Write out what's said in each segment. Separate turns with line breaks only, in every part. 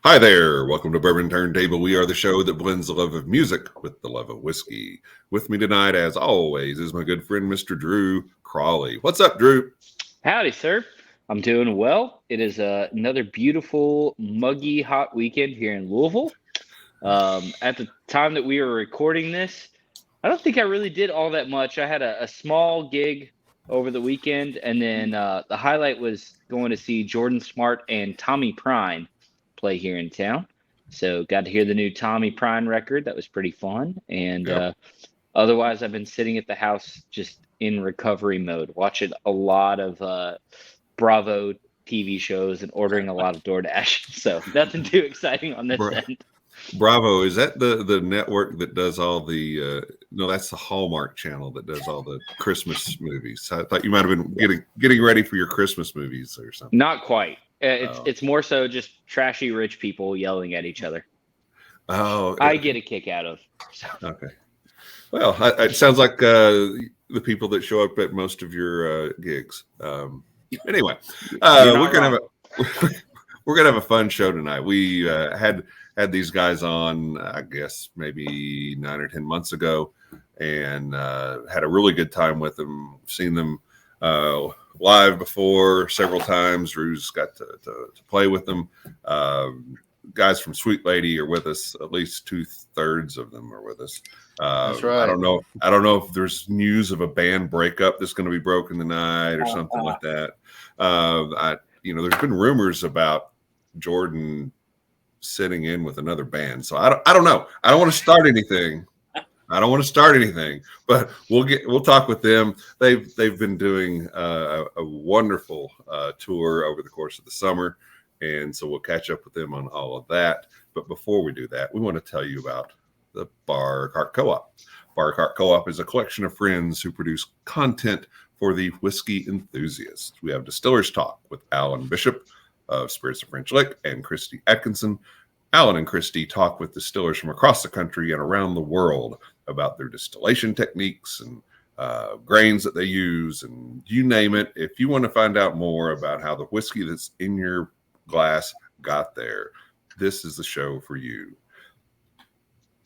Hi there. Welcome to Bourbon Turntable. We are the show that blends the love of music with the love of whiskey. With me tonight, as always, is my good friend, Mr. Drew Crawley. What's up, Drew?
Howdy, sir. I'm doing well. It is another beautiful, muggy, hot weekend here in Louisville. At the time that we were recording this, I don't think I really did all that much. I had a small gig over the weekend, and then the highlight was going to see Jordan Smart and Tommy Prine play here in town. So got to hear the new Tommy Prine record. That was pretty fun. And
Yep.
otherwise, I've been sitting at the house just in recovery mode, watching a lot of Bravo TV shows and ordering a lot of DoorDash. So nothing too exciting on this
Bra-
end.
Bravo, is that the network that does all the no, that's the Hallmark channel that does all the Christmas movies. I thought you might have been getting ready for your Christmas movies or something.
Not quite. It's
Oh.
it's more so just trashy rich people yelling at each other.
Oh,
I get a kick out of. So.
okay. Well, it sounds like the people that show up at most of your gigs. Anyway, we're gonna have a fun show tonight. We had these guys on, I guess maybe 9 or 10 months ago, and had a really good time with them. Seen them live before several times. Drew's got to play with them. Guys from Sweet Lady are with us. At least 2/3 of them are with us.
That's right.
I don't know if there's news of a band breakup that's going to be broken tonight or something like that. There's been rumors about Jordan sitting in with another band, so I don't know. I don't want to start anything. But we'll talk with them. They've been doing a wonderful tour over the course of the summer. And so we'll catch up with them on all of that. But before we do that, we want to tell you about the Bar Cart Co-op. Bar Cart Co-op is a collection of friends who produce content for the whiskey enthusiasts. We have Distillers Talk with Alan Bishop of Spirits of French Lick and Christy Atkinson. Alan and Christy talk with distillers from across the country and around the world about their distillation techniques and grains that they use, and you name it. If you want to find out more about how the whiskey that's in your glass got there, this is the show for you.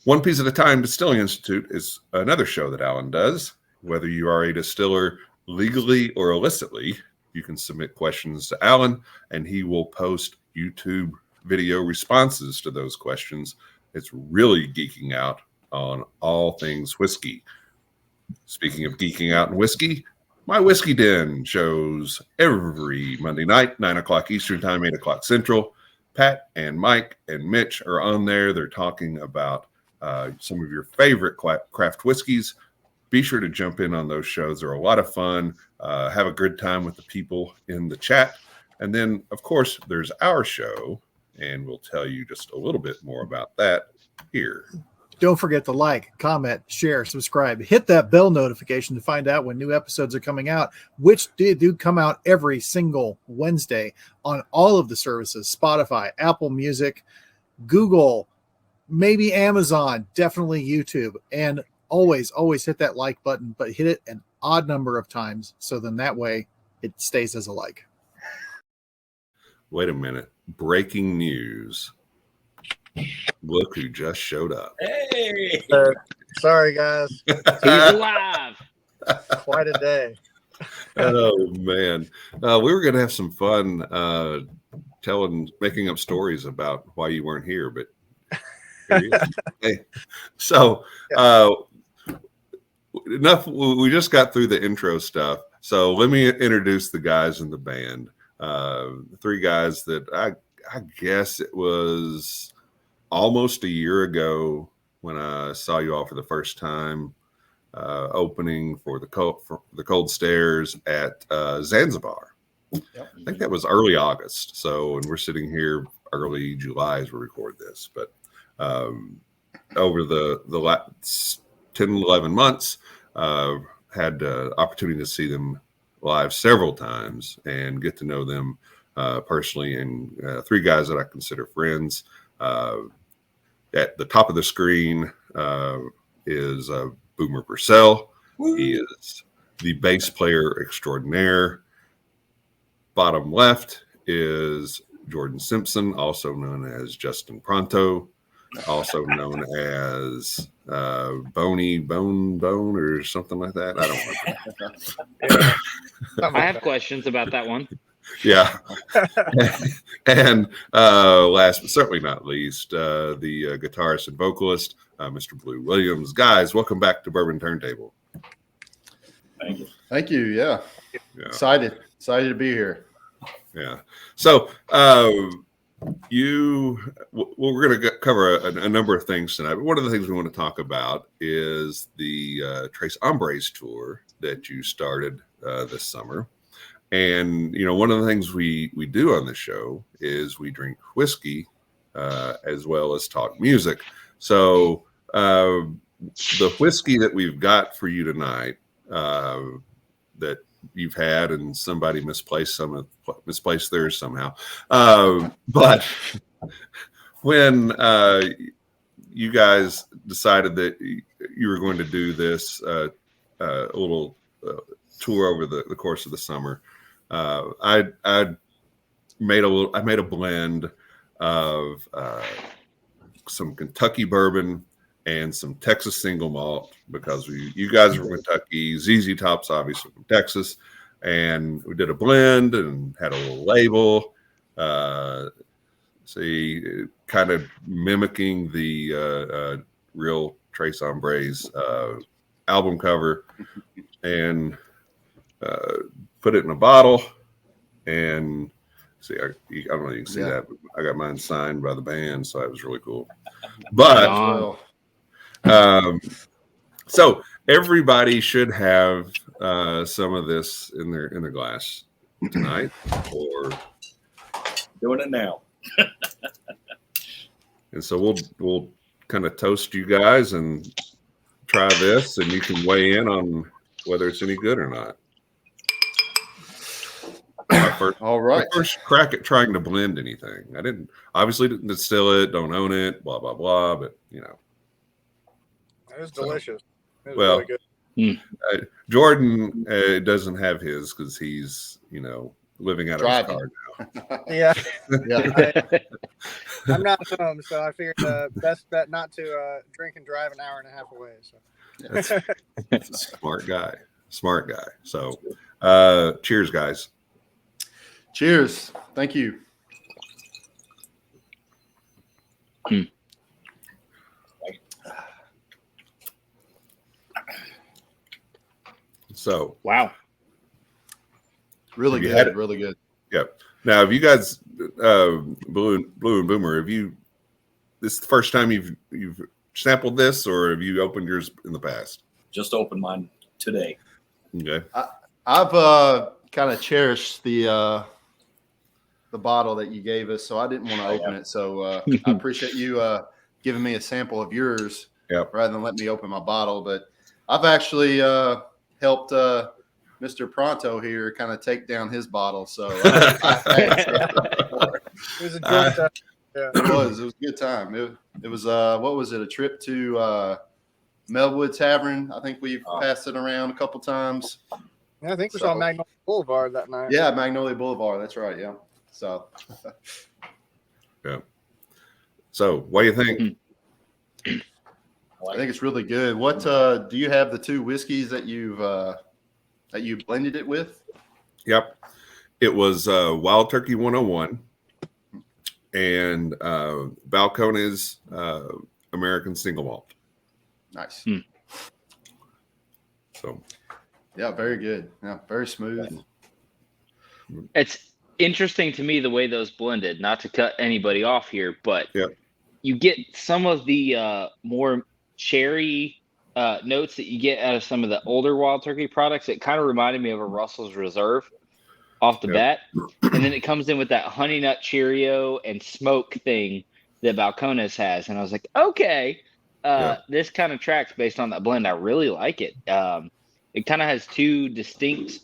One Piece at a Time Distilling Institute is another show that Alan does. Whether you are a distiller legally or illicitly, you can submit questions to Alan and he will post YouTube video responses to those questions. It's really geeking out on all things whiskey. Speaking of geeking out in whiskey, My Whiskey Den shows every Monday night, 9 o'clock Eastern Time, 8 o'clock Central. Pat and Mike and Mitch are on there. They're talking about some of your favorite craft whiskeys. Be sure to jump in on those shows. They're a lot of fun. Have a good time with the people in the chat. And then, of course, there's our show, and we'll tell you just a little bit more about that here.
Don't forget to like, comment, share, subscribe. Hit that bell notification to find out when new episodes are coming out, which do come out every single Wednesday on all of the services: Spotify, Apple Music, Google, maybe Amazon, definitely YouTube. And always hit that like button, but hit it an odd number of times, so then that way it stays as a like.
Wait a minute. Breaking news. Look who just showed up.
Hey!
Sorry, guys.
He's alive.
Quite a day.
Oh, man. We were going to have some fun making up stories about why you weren't here, but here he is. Hey. So, enough. We just got through the intro stuff. So let me introduce the guys in the band. Three guys that I guess it was almost a year ago when I saw you all for the first time, opening for the Cold Stairs at Zanzibar. Yep. I think that was early August. So, and we're sitting here early July as we record this. But over the last 10, 11 months, had the opportunity to see them live several times and get to know them personally. And three guys that I consider friends. At the top of the screen is Boomer Purcell. Woo. He is the bass player extraordinaire. Bottom left is Jordan Simpson, also known as Justin Pronto, also known as Bone or something like that. I don't know.
I have questions about that one.
Yeah. And last but certainly not least, the guitarist and vocalist, Mr. Blue Williams. Guys, welcome back to Bourbon Turntable.
Thank you.
Thank you. Yeah. Excited to be here.
Yeah. So we're going to cover a number of things tonight. But one of the things we want to talk about is the Tres Hombres tour that you started this summer. And, one of the things we do on the show is we drink whiskey as well as talk music. So the whiskey that we've got for you tonight that you've had, and somebody misplaced theirs somehow. But when you guys decided that you were going to do this little tour over the course of the summer, I made a blend of some Kentucky bourbon and some Texas single malt, because you guys are from Kentucky, ZZ Top's obviously from Texas, and we did a blend and had a little label, kind of mimicking the real Tres Hombres album cover, and put it in a bottle. And see, I don't know if you can see that, but I got mine signed by the band, so that was really cool. But so everybody should have some of this in their glass tonight, or
Doing it now.
and so we'll kind of toast you guys and try this, and you can weigh in on whether it's any good or not.
All right.
My first crack at trying to blend anything. I didn't distill it, don't own it, blah blah blah. But
it was delicious. It was
well,
really good.
Jordan doesn't have his because he's living out of his car now.
Yeah,
Yeah.
I'm not home, so I figured the best bet not to drink and drive an hour and a half away. So
That's a smart guy. So, cheers, guys.
Cheers. Thank you.
So,
Wow.
Really
Have you
good.
had it?
Really good.
yep. Now, have you guys, Blue and Boomer, this is the first time you've sampled this, or have you opened yours in the past?
Just opened mine today.
Okay.
I've kind of cherished the bottle that you gave us, so I didn't want to open it. So I appreciate you giving me a sample of yours rather than let me open my bottle. But I've actually helped Mr. Pronto here kind of take down his bottle. So
it was a joint time. Yeah.
It was a good time. It was what was it? A trip to Melwood Tavern. I think we've passed it around a couple times.
Yeah, I think we saw Magnolia Boulevard that night.
Yeah, Magnolia Boulevard. That's right. Yeah. So.
Yeah. So, what do you think?
I think it's really good. What do you have the two whiskeys that you blended it with?
Yep. It was Wild Turkey 101 and Balcones American Single Malt.
Nice.
So,
yeah, very good. Yeah, very smooth.
It's interesting to me the way those blended, not to cut anybody off here, but you get some of the more cherry notes that you get out of some of the older Wild Turkey products. It kind of reminded me of a Russell's Reserve off the bat. And then it comes in with that honey nut Cheerio and smoke thing that Balcones has. And I was like, okay, this kind of tracks based on that blend. I really like it. It kind of has two distinct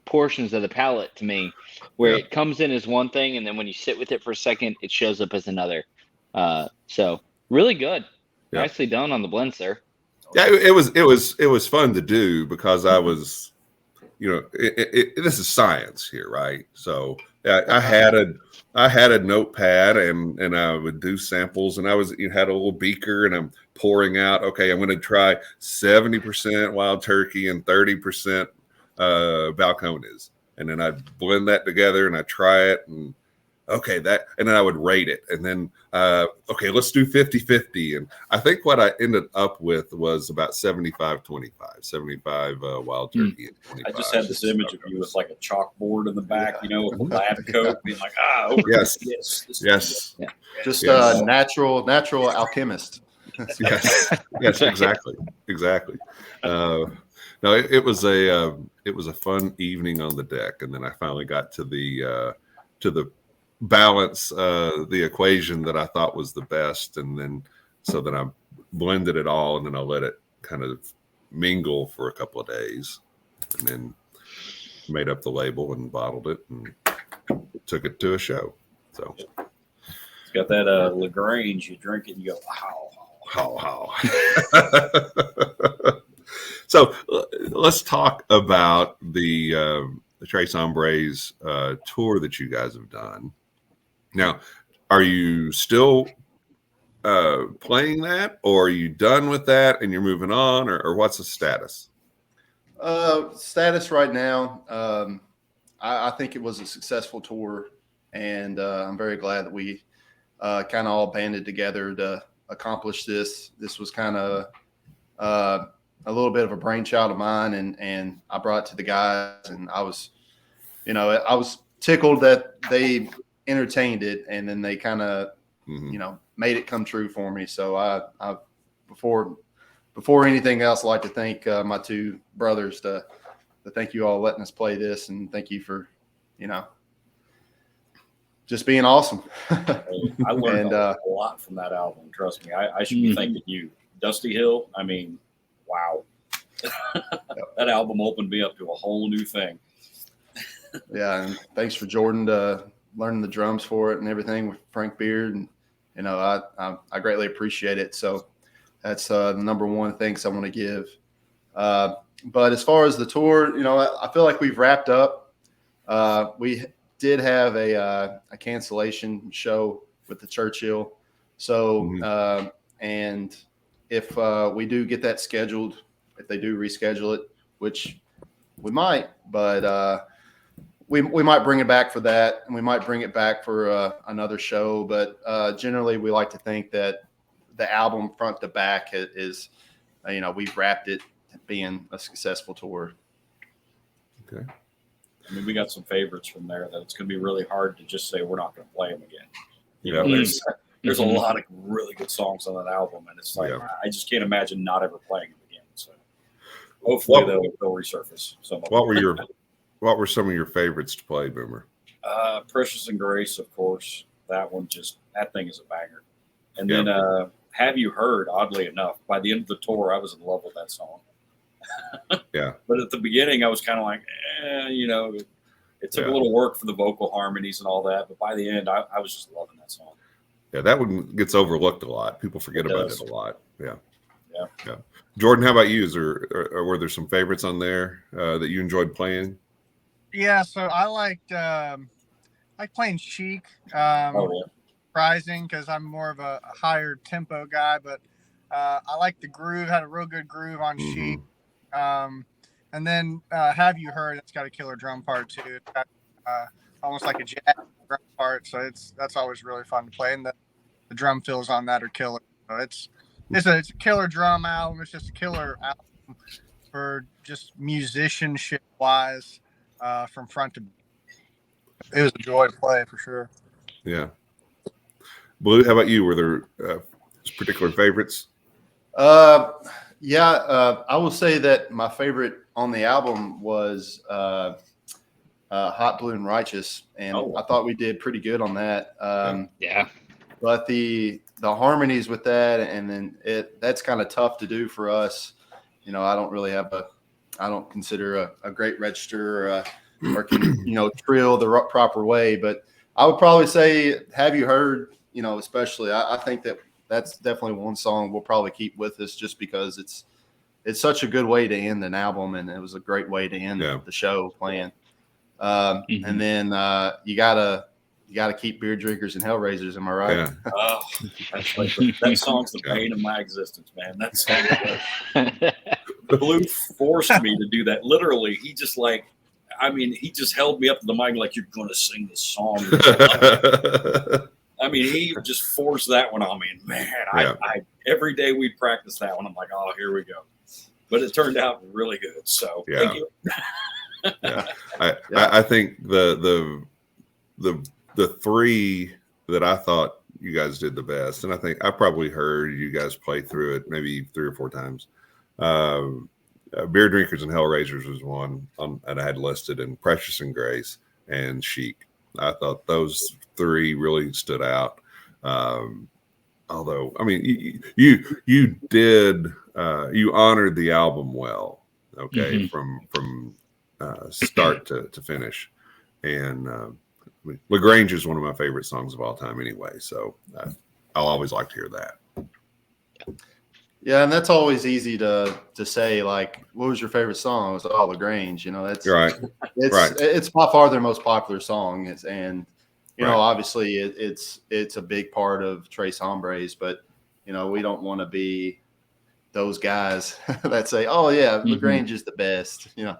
portions of the palate to me, where it comes in as one thing, and then when you sit with it for a second, it shows up as another. So really good. Nicely done on the blend, sir.
Yeah, it was fun to do because I was, this is science here, right? So I had a notepad and I would do samples, and had a little beaker, and I'm pouring out. Okay, I'm going to try 70% wild turkey and 30% balcones, and then I'd blend that together and I try it, and okay, and then I would rate it, and then okay, let's do 50-50, and I think what I ended up with was about 75-25, 75 wild turkey and 25.
I just had this image of you with like a chalkboard in the back, with a lab coat, being like,
yes,
yes.
Yeah. Just a natural alchemist.
yes, exactly. No, it was a fun evening on the deck, and then I finally got to the balance, the equation that I thought was the best, and then so that I blended it all, and then I let it kind of mingle for a couple of days, and then made up the label and bottled it and took it to a show. So
it's got that Lagrange. You drink it and you go,
how. So let's talk about the Tres Hombres tour that you guys have done. Now, are you still playing that, or are you done with that and you're moving on, or what's the status?
Status right now, I think it was a successful tour, and I'm very glad that we kind of all banded together to accomplish this. This was kind of a little bit of a brainchild of mine, and I brought it to the guys, and I was tickled that they entertained it, and then they kind of made it come true for me. So I before anything else, I'd like to thank my two brothers to thank you all letting us play this, and thank you for just being awesome.
I learned a lot from that album. Trust me, I should be thanking you, Dusty Hill. I mean, wow, that album opened me up to a whole new thing.
Yeah, and thanks for Jordan learning the drums for it and everything with Frank Beard, and I greatly appreciate it. So that's the number one thanks I want to give. But as far as the tour, I feel like we've wrapped up. We did have a cancellation show with the Churchill. So, and if we do get that scheduled, if they do reschedule it, which we might, but we might bring it back for that, and we might bring it back for another show. But generally, we like to think that the album front to back is, we've wrapped it being a successful tour.
Okay.
I mean, we got some favorites from there that it's going to be really hard to just say we're not going to play them again. There's a lot of really good songs on that album, and it's like I just can't imagine not ever playing them again. So hopefully they'll resurface.
What were some of your favorites to play, Boomer?
Precious and Grace, of course. That thing is a banger. And then Have You Heard, oddly enough, by the end of the tour, I was in love with that song.
Yeah.
But at the beginning, I was kind of like, it took a little work for the vocal harmonies and all that. But by the end, I was just loving that song.
Yeah, that one gets overlooked a lot. People forget about it a lot. Yeah. Jordan, how about you? Or were there some favorites on there that you enjoyed playing?
Yeah, so I liked playing Chic. Surprising because I'm more of a higher tempo guy, but I like the groove. Had a real good groove on Chic. And then Have You Heard? It's got a killer drum part too. It's got, almost like a jazz drum part, so that's always really fun to play. And the drum fills on that are killer. So it's a killer drum album. It's just a killer album for just musicianship wise, from front to back. It was a joy to play for sure.
Yeah. Blue, how about you? Were there particular favorites?
I will say that my favorite on the album was Hot, Blue, and Righteous, and I thought we did pretty good on that. But the harmonies with that, and then that's kind of tough to do for us. I don't really have I don't consider a great register or can trill the proper way. But I would probably say, Have You Heard? Especially, I think that's definitely one song we'll probably keep with us just because it's such a good way to end an album, and it was a great way to end the show playing. And then you gotta keep beer drinkers and hellraisers. Am I right?
Yeah.
Oh, that's like that song's the pain of my existence, man. That song. Blue forced me to do that. Literally, he just he just held me up to the mic like, you're going to sing this song. I mean, he just forced that one on me. And man, I every day we'd practice that one. I'm like, oh, here we go. But it turned out really good. So thank you.
I think the three that I thought you guys did the best, and I think I probably heard you guys play through it maybe 3 or 4 times. Beer Drinkers and Hellraisers was one, and I had listed, and Precious and Grace and Chic. I thought those 3 really stood out. Although, I mean, you did you honored the album well, okay, from start to finish, and LaGrange is one of my favorite songs of all time, anyway. So I'll always like to hear that.
Yeah, and that's always easy to say. Like, what was your favorite song? It was LaGrange. That's
right.
It's by far their most popular song. Obviously it's a big part of Tres Hombres, but we don't want to be those guys that say, "Oh yeah, LaGrange is the best." You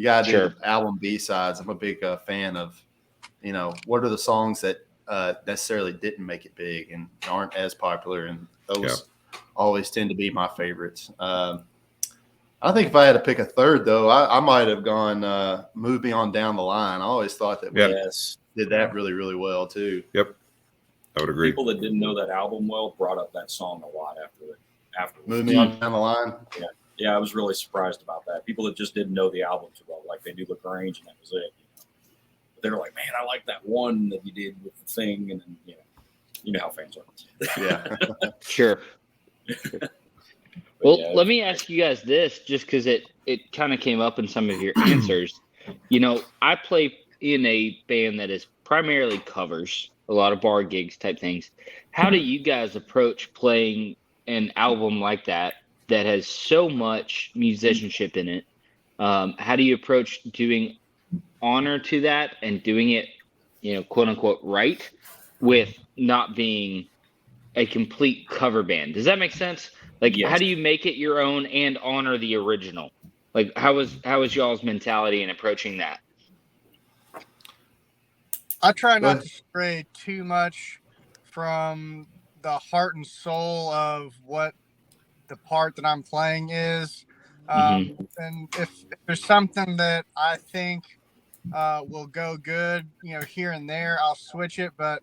got to do the album B-sides. I'm a big fan of, what are the songs that necessarily didn't make it big and aren't as popular, and those always tend to be my favorites. I think if I had to pick a third, though, I might have gone Move Me On Down the Line. I always thought that we did that really, really well, too.
Yep. I would agree.
People that didn't know that album well brought up that song a lot afterwards.
Move Me On Down the Line?
Yeah, I was really surprised about that. People that just didn't know the album too well, like they knew LaGrange and that was it. But they were like, man, I like that one that you did with the thing. And then, you know how fans are.
Yeah.
Sure. Well, let me ask you guys this, just because it kind of came up in some of your answers. I play in a band that is primarily covers, a lot of bar gigs type things. How do you guys approach playing an album like that has so much musicianship in it? How do you approach doing honor to that and doing it, quote unquote, right, with not being a complete cover band? Does that make sense? Like, how do you make it your own and honor the original? Like, how is y'all's mentality in approaching that?
I try not to stray too much from the heart and soul of what the part that I'm playing is. And if there's something that I think will go good, here and there, I'll switch it. But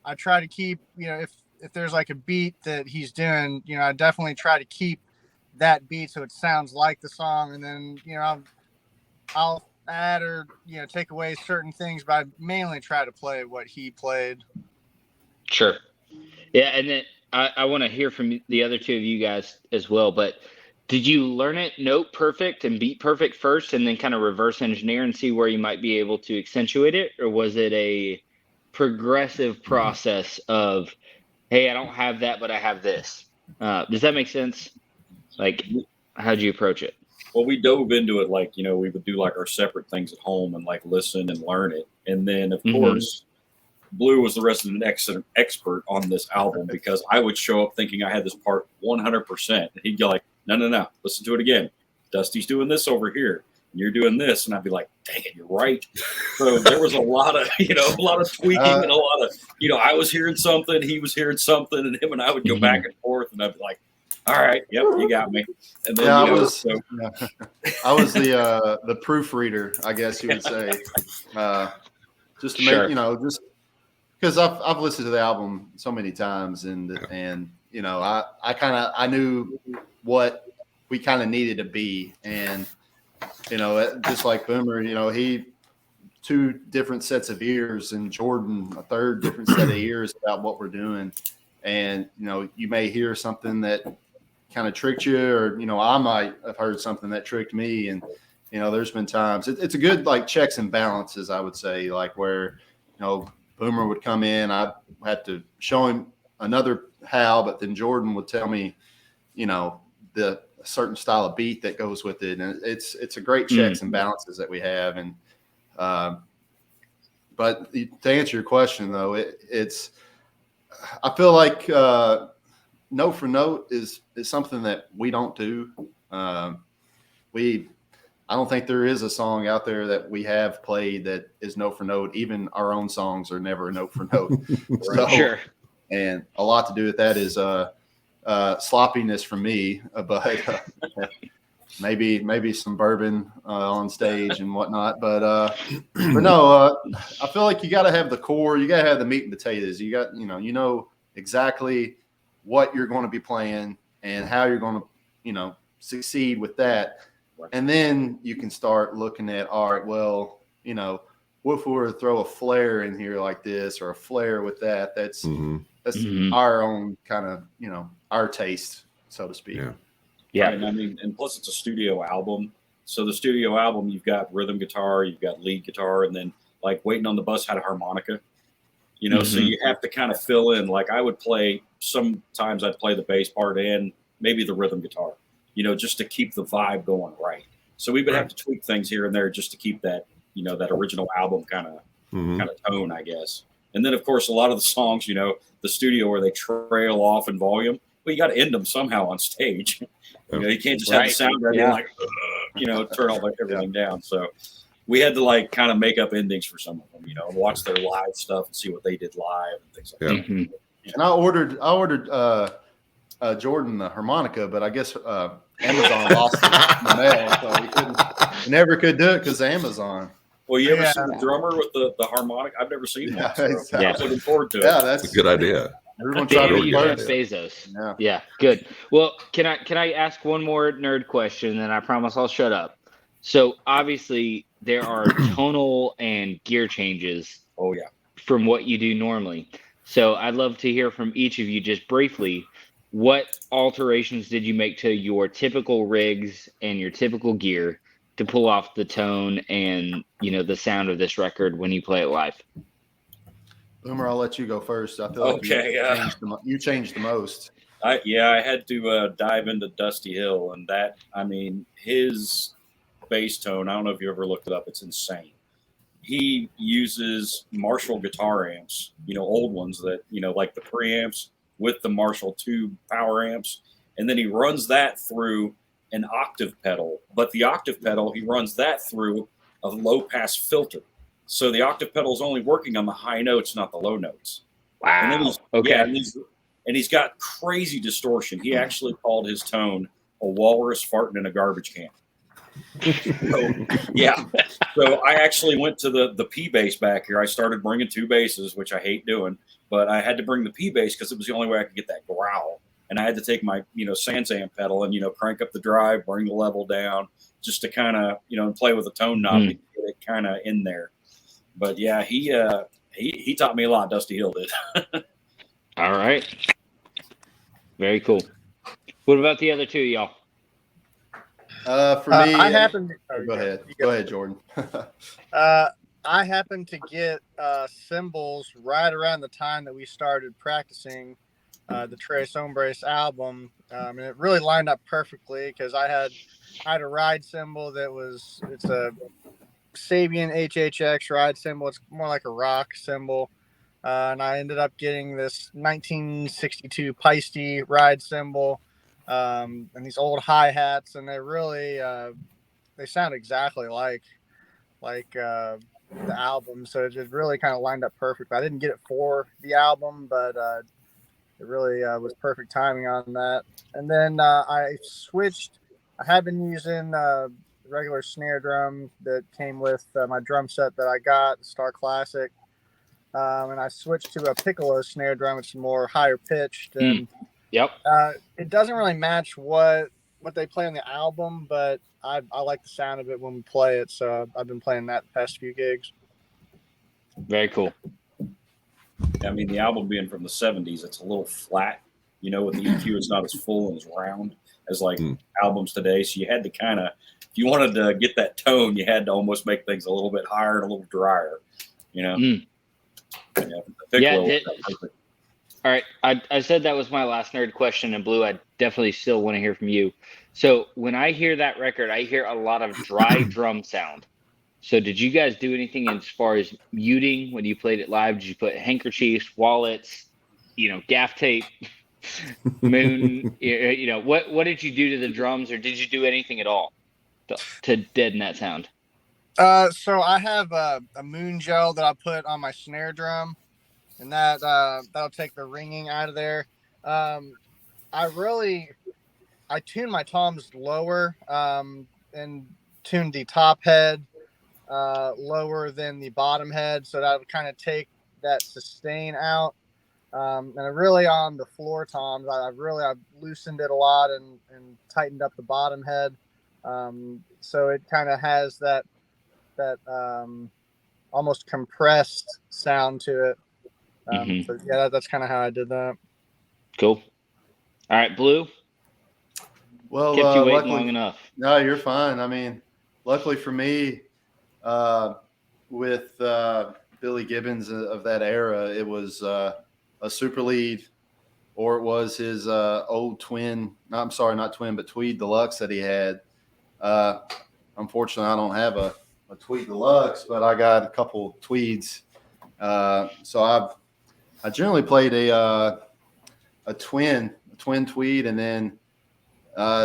I try to keep, if there's like a beat that he's doing, I definitely try to keep that beat so it sounds like the song. And then, I'll add or, take away certain things, but I mainly try to play what he played.
Sure. Yeah. And then I want to hear from the other two of you guys as well, but did you learn it note perfect and beat perfect first and then kind of reverse engineer and see where you might be able to accentuate it? Or was it a progressive process of, hey, I don't have that, but I have this? Does that make sense? Like, how'd you approach it?
Well, we dove into it like, we would do like our separate things at home and like listen and learn it. And then, of course, Blue was the resident expert on this album because I would show up thinking I had this part 100%. And he'd go like, no, listen to it again. Dusty's doing this over here. And you're doing this. And I'd be like, dang it, you're right. So there was a lot of, a lot of tweaking and a lot of, I was hearing something, he was hearing something, and him and I would go back and forth. And I'd be like, all right, yep, you got me. And then
I was the proofreader, I guess you would say, just to make just because I've listened to the album so many times, and I knew what we kind of needed to be, and just like Boomer, he 2 different sets of ears, and Jordan a 3rd different set of ears about what we're doing, and you may hear something that kind of tricked you, or I might have heard something that tricked me, and there's been times it's a good like checks and balances, I would say, like where Boomer would come in, I had to show him another how, but then Jordan would tell me the certain style of beat that goes with it, and it's a great checks and balances that we have, and But to answer your question, though, it's I feel like note for note is something that we don't do. I don't think there is a song out there that we have played that is note for note. Even our own songs are never note for note. So,
Sure.
And a lot to do with that is sloppiness from me, but maybe some bourbon on stage and whatnot. But no, I feel like you got to have the core. You got to have the meat and potatoes. You got you know exactly what you're going to be playing and how you're going to succeed with that. And then you can start looking at, all right, well, what if we were to throw a flare in here like this or a flare with that? That's our own kind of, our taste, so to speak.
Yeah.
Right. I mean, and plus it's a studio album. So the studio album, you've got rhythm guitar, you've got lead guitar, and then like Waiting on the Bus had a harmonica, so you have to kind of fill in. Like sometimes I'd play the bass part and maybe the rhythm guitar, just to keep the vibe going right. So we would have to tweak things here and there just to keep that, that original album kind of tone, I guess. And then, of course, a lot of the songs, the studio where they trail off in volume, well, you got to end them somehow on stage. You can't just have the sound ready and turn all everything down. So we had to kind of make up endings for some of them, watch their live stuff and see what they did live and things like that.
And I ordered Jordan the harmonica, but I guess Amazon lost it in the mail, so we never could do it because Amazon.
Well, you ever seen the drummer with the harmonica? I've never seen one. So
exactly.
I was looking forward to it.
Yeah, that's
a good idea.
Everyone tried to
Jeff Bezos. Yeah, good. Well, can I ask one more nerd question, and then I promise I'll shut up. So obviously there are tonal and gear changes.
Oh yeah.
From what you do normally. So I'd love to hear from each of you just briefly. What alterations did you make to your typical rigs and your typical gear to pull off the tone and the sound of this record when you play it live?
Boomer, I'll let you go first. I feel like you changed the most.
I had to dive into Dusty Hill, and his bass tone, I don't know if you ever looked it up, it's insane. He uses Marshall guitar amps, old ones that, like the preamps with the Marshall tube power amps. And then he runs that through an octave pedal, but the octave pedal, he runs that through a low pass filter. So the octave pedal is only working on the high notes, not the low notes.
Wow.
And then
Okay.
He's got crazy distortion. He actually called his tone a walrus farting in a garbage can. So I actually went to the P bass back here. I started bringing two basses, which I hate doing, but I had to bring the P bass because it was the only way I could get that growl. And I had to take my Sansamp pedal and crank up the drive, bring the level down, just to kind of play with the tone knob to get it kind of in there. But yeah, he taught me a lot. Dusty Hill did.
All right, very cool. What about the other two, y'all?
For me,
I happened.
Go ahead, Jordan.
I happened to get cymbals right around the time that we started practicing the Tres Hombres album, and it really lined up perfectly because I had a ride cymbal it's a Sabian HHX ride cymbal. It's more like a rock cymbal, and I ended up getting this 1962 Peisty ride cymbal. And these old hi-hats, and they really they sound exactly like the album, so it just really kind of lined up perfect. I didn't get it for the album, but it really was perfect timing on that. And then I switched. I had been using regular snare drum that came with my drum set that I got, Star Classic, and I switched to a piccolo snare drum. It's more higher pitched and
Yep.
It doesn't really match what they play on the album, but I like the sound of it when we play it. So I've been playing that the past few gigs.
Very cool.
I mean, the album being from the 70s, it's a little flat. With the EQ, it's not as full and as round as albums today. So you had to kind of, if you wanted to get that tone, you had to almost make things a little bit higher and a little drier.
All right. I said that was my last nerd question, and Blue, I definitely still want to hear from you. So when I hear that record, I hear a lot of dry drum sound. So did you guys do anything as far as muting when you played it live? Did you put handkerchiefs, wallets, gaff tape, moon? What did you do to the drums, or did you do anything at all to deaden that sound?
So I have a moon gel that I put on my snare drum, and that'll take the ringing out of there. I tuned my toms lower, and tuned the top head lower than the bottom head, so that would kind of take that sustain out. And really on the floor toms, I've loosened it a lot and tightened up the bottom head, so it kind of has that almost compressed sound to it. So yeah, that's kind of how I did that.
Cool. All right, Blue.
Well,
kept you waiting long enough.
No, you're fine. I mean, luckily for me, with Billy Gibbons of that era, it was a super lead, or it was his old twin. I'm sorry, not twin, but Tweed Deluxe that he had. Unfortunately, I don't have a Tweed Deluxe, but I got a couple Tweeds. So I generally played a twin Tweed, and then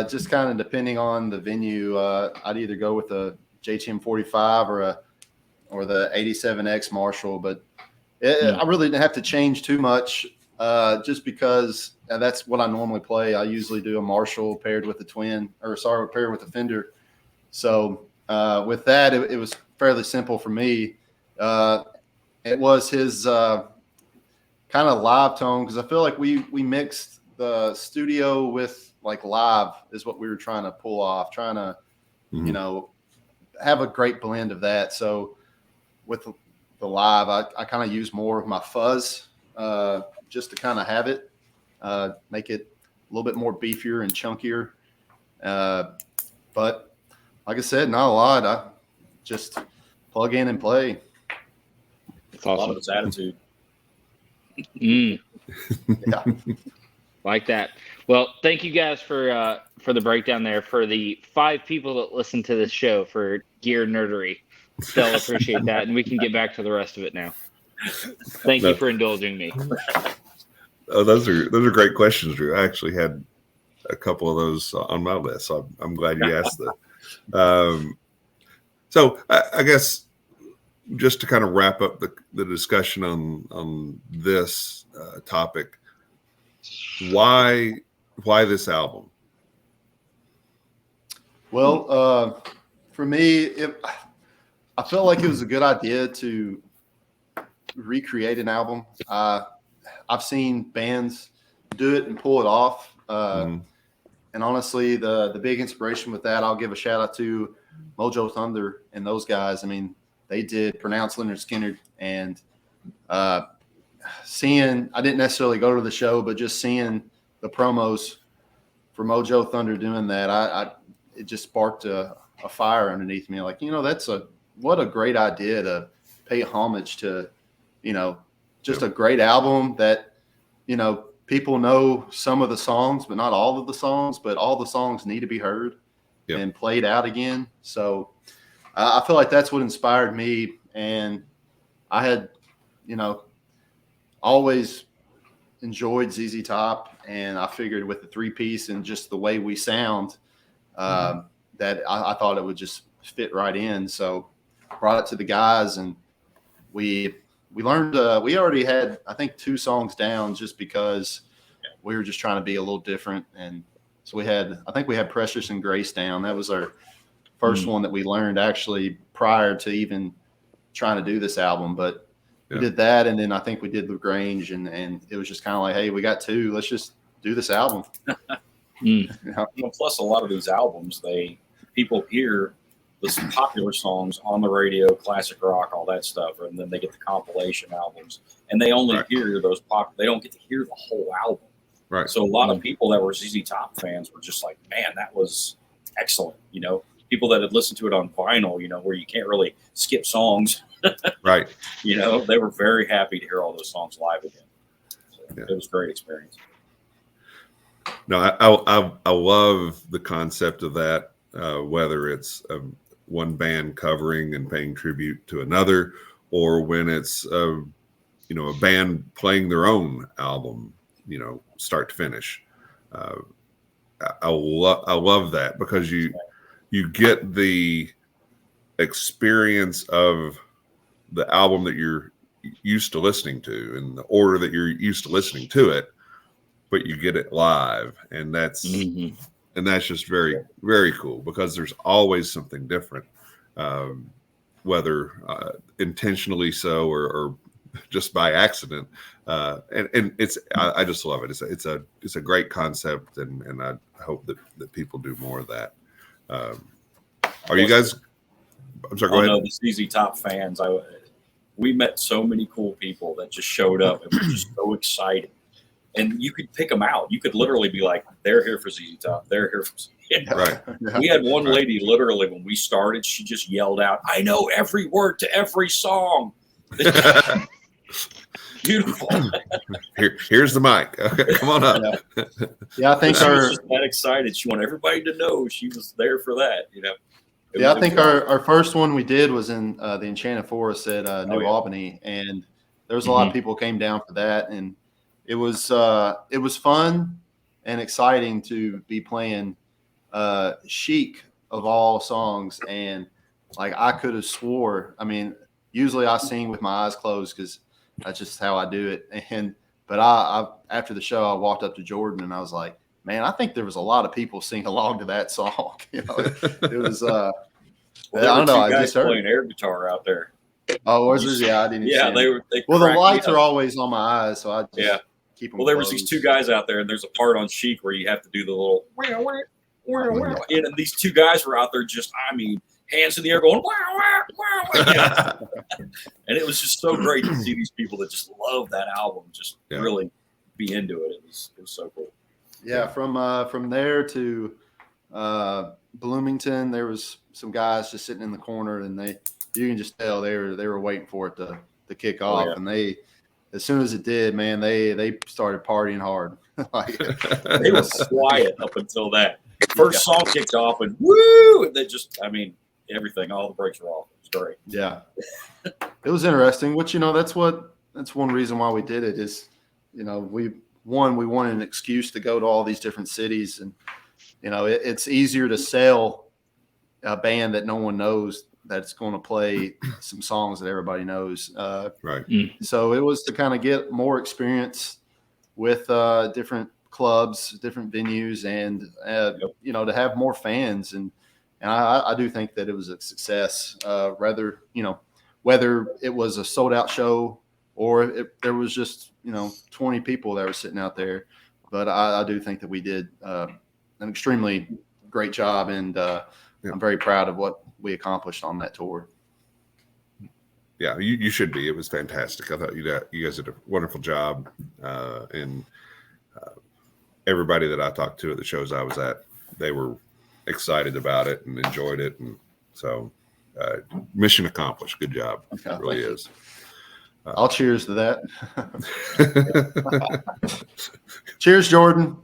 just kind of depending on the venue, I'd either go with a JTM 45 or the 87X Marshall. But I really didn't have to change too much, just because that's what I normally play. I usually do a Marshall paired with a paired with a Fender. So with that, it was fairly simple for me. It was his kind of live tone, because I feel like we mixed the studio with like live is what we were trying to pull off, trying to have a great blend of that. So with the live, I kind of use more of my fuzz just to kind of have it, make it a little bit more beefier and chunkier. But like I said, not a lot. I just plug in and play.
That's awesome.
A lot of it's attitude.
Yeah.
Like that. Well, thank you guys for the breakdown there. For the 5 people that listen to this show for gear nerdery, they'll appreciate that, and we can get back to the rest of it now. Thank you for indulging me.
Oh, those are great questions, Drew. I actually had a couple of those on my list, so I'm glad you asked that. So I guess just to kind of wrap up the discussion on this topic, why this album?
Well, for me, I felt like it was a good idea to recreate an album. I've seen bands do it and pull it off. And honestly, the big inspiration with that, I'll give a shout out to Mojo Thunder and those guys. I mean, they did Pronounce Leonard Skinner, and I didn't necessarily go to the show, but just seeing the promos for Mojo Thunder doing that, it just sparked a fire underneath me. Like, what a great idea to pay homage to, just a great album that, people know some of the songs, but not all of the songs, but all the songs need to be heard and played out again. So I feel like that's what inspired me. And I had, always enjoyed ZZ Top, and I figured with the 3-piece and just the way we sound, that I thought it would just fit right in. So brought it to the guys, and we learned, we already had, I think, 2 songs down just because we were just trying to be a little different. And so I think we had Precious and Grace down. That was our first one that we learned actually prior to even trying to do this album. But we did that, and then I think we did LaGrange, and it was just kind of like, hey, we got 2. Let's just do this album.
Plus, a lot of these albums, people hear the popular songs on the radio, classic rock, all that stuff, and then they get the compilation albums, and they only hear those they don't get to hear the whole album.
Right.
So a lot of people that were ZZ Top fans were just like, man, that was excellent. People that had listened to it on vinyl, where you can't really skip songs.
Right.
They were very happy to hear all those songs live again. So it was a great experience. No,
I love the concept of that, whether it's one band covering and paying tribute to another, or when it's a band playing their own album, start to finish. I love that because you get the experience of the album that you're used to listening to in the order that you're used to listening to it, but you get it live, and that's just very, very cool because there's always something different, whether intentionally so or just by accident. And it's I just love it. It's a great concept, and I hope that people do more of that. Are you guys? I'm sorry. Go ahead.
No, the ZZ Top fans. We met so many cool people that just showed up and were just so excited. And you could pick them out. You could literally be like, "They're here for ZZ Top. They're here for."
Right.
We had one lady literally when we started. She just yelled out, "I know every word to every song." Beautiful.
Here's the mic. Okay, come on up.
Yeah, I think
she was just that excited. She wanted everybody to know she was there for that.
I think our first one we did was in the Enchanted Forest at New Albany, and there was a lot of people came down for that, and it was fun and exciting to be playing Chic of all songs, and like I could have swore. I mean, usually I sing with my eyes closed because that's just how I do it. But I after the show, I walked up to Jordan and I was like, "Man, I think there was a lot of people singing along to that song." It was.
Well,
I don't know. I just heard
playing air guitar out there.
Oh, was there? Yeah, I didn't.
Yeah,
see
they were.
Well, the lights are always on my eyes, so I just keep them.
Well, there was these two guys out there, and there's a part on Chic where you have to do the little. And these two guys were out there just, hands in the air going, wah, wah, wah. And it was just so great to see these people that just love that album, just really be into it. It was so cool.
Yeah, from there to Bloomington, there was some guys just sitting in the corner, and you can just tell they were waiting for it to kick off, and they, as soon as it did, man, they started partying hard.
They were quiet up until that first song kicked off, and woo, and they just, everything, all the brakes were off. It was great.
Yeah, it was interesting. Which that's one reason why we did it is, we wanted an excuse to go to all these different cities, and it's easier to sell a band that no one knows that's going to play some songs that everybody knows.
Right.
So it was to kind of get more experience with different clubs, different venues, and to have more fans. And I do think that it was a success. Whether it was a sold out show or if there was just 20 people that were sitting out there, but I do think that we did an extremely great job, and I'm very proud of what we accomplished on that tour.
Yeah, you should be. It was fantastic. I thought you guys did a wonderful job, and everybody that I talked to at the shows I was at, they were excited about it and enjoyed it, and so mission accomplished. Good job. It really is.
I'll cheers to that. Cheers, Jordan.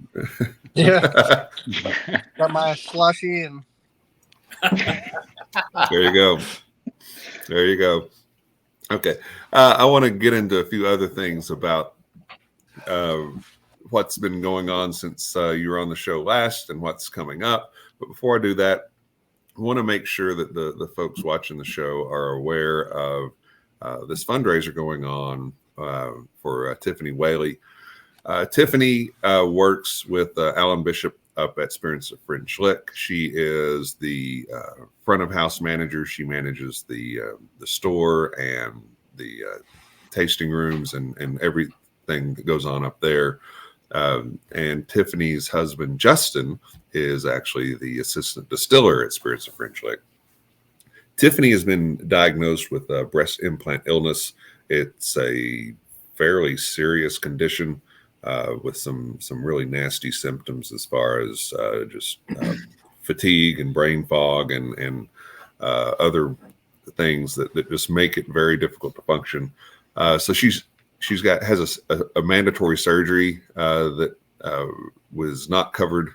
Yeah. Got my slushy and.
There you go. Okay. I want to get into a few other things about what's been going on since you were on the show last and what's coming up. But before I do that, I want to make sure that the folks watching the show are aware of this fundraiser going on for Tiffany Whaley. Tiffany works with Alan Bishop up at Spirits of French Lick. She is the front of house manager. She manages the store and the tasting rooms and everything that goes on up there. And Tiffany's husband, Justin, is actually the assistant distiller at Spirits of French Lick. Tiffany has been diagnosed with a breast implant illness. It's a fairly serious condition with some really nasty symptoms as far as just fatigue and brain fog and other things that just make it very difficult to function. So has a mandatory surgery that was not covered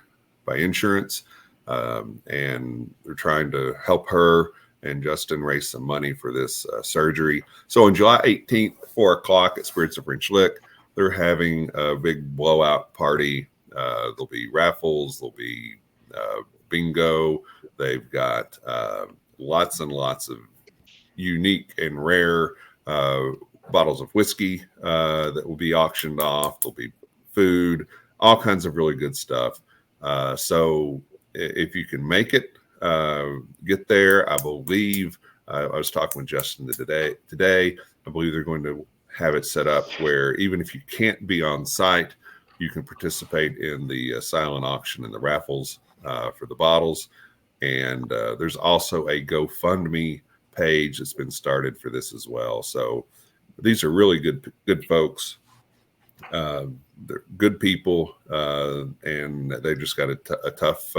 by insurance, and they're trying to help her and Justin raised some money for this surgery. So on July 18th, 4 o'clock at Spirits of French Lick, they're having a big blowout party. There'll be raffles, there'll be bingo. They've got lots and lots of unique and rare bottles of whiskey that will be auctioned off. There'll be food, all kinds of really good stuff. So if you can make it, get there. I believe I was talking with Justin today. I believe they're going to have it set up where even if you can't be on site, you can participate in the silent auction and the raffles for the bottles. And there's also a GoFundMe page that's been started for this as well. So these are really good folks. They're good people, and they've just got a tough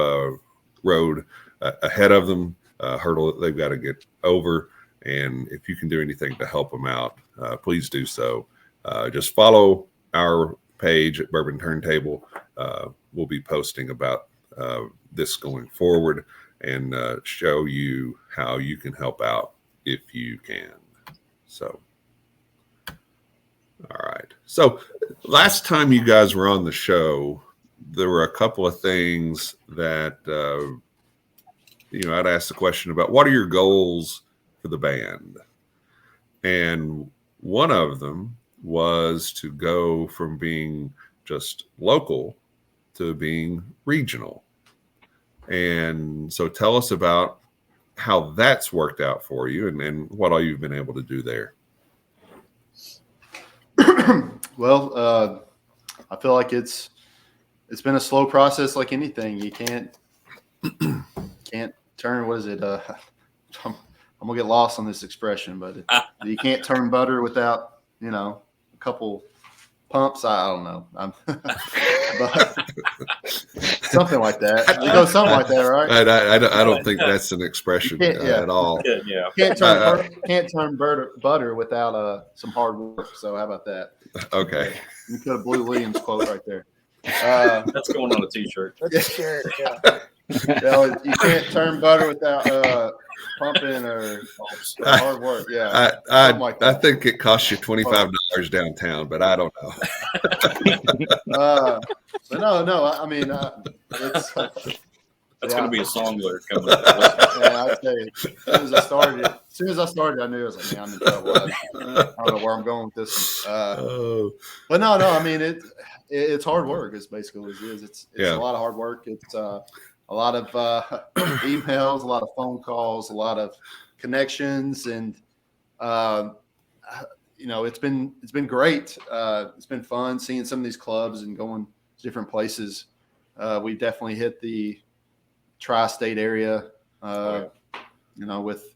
road ahead of them, hurdle that they've got to get over. And if you can do anything to help them out, please do so. Just follow our page at Bourbon Turntable. We'll be posting about this going forward and show you how you can help out if you can. So, all right. So last time you guys were on the show, there were a couple of things that, I'd ask the question about what are your goals for the band? And one of them was to go from being just local to being regional. And so tell us about how that's worked out for you and what all you've been able to do there.
Well, I feel like it's been a slow process like anything. You can't turn, what is it? I'm gonna get lost on this expression, but you can't turn butter without, a couple pumps. I don't know. But something like that. It goes something like that, right?
I don't think that's an expression at all.
Yeah.
Can't turn butter without some hard work. So how about that?
Okay.
You put a Blue Williams quote right there.
That's going on a T-shirt.
That's a shirt, yeah.
You can't turn butter without pumping or hard work. Yeah,
I think it costs you $25 downtown, but I don't know.
But no. I mean, it's
that's going to be a song lyric coming up.
Yeah, I tell you. As soon as I started, I knew I was like, man, I'm in trouble. I don't know where I'm going with this one. But no. I mean, it's hard work. It's basically what it is. It's a lot of hard work. It's a lot of emails, a lot of phone calls, a lot of connections, and it's been great. It's been fun seeing some of these clubs and going to different places. We definitely hit the tri-state area, with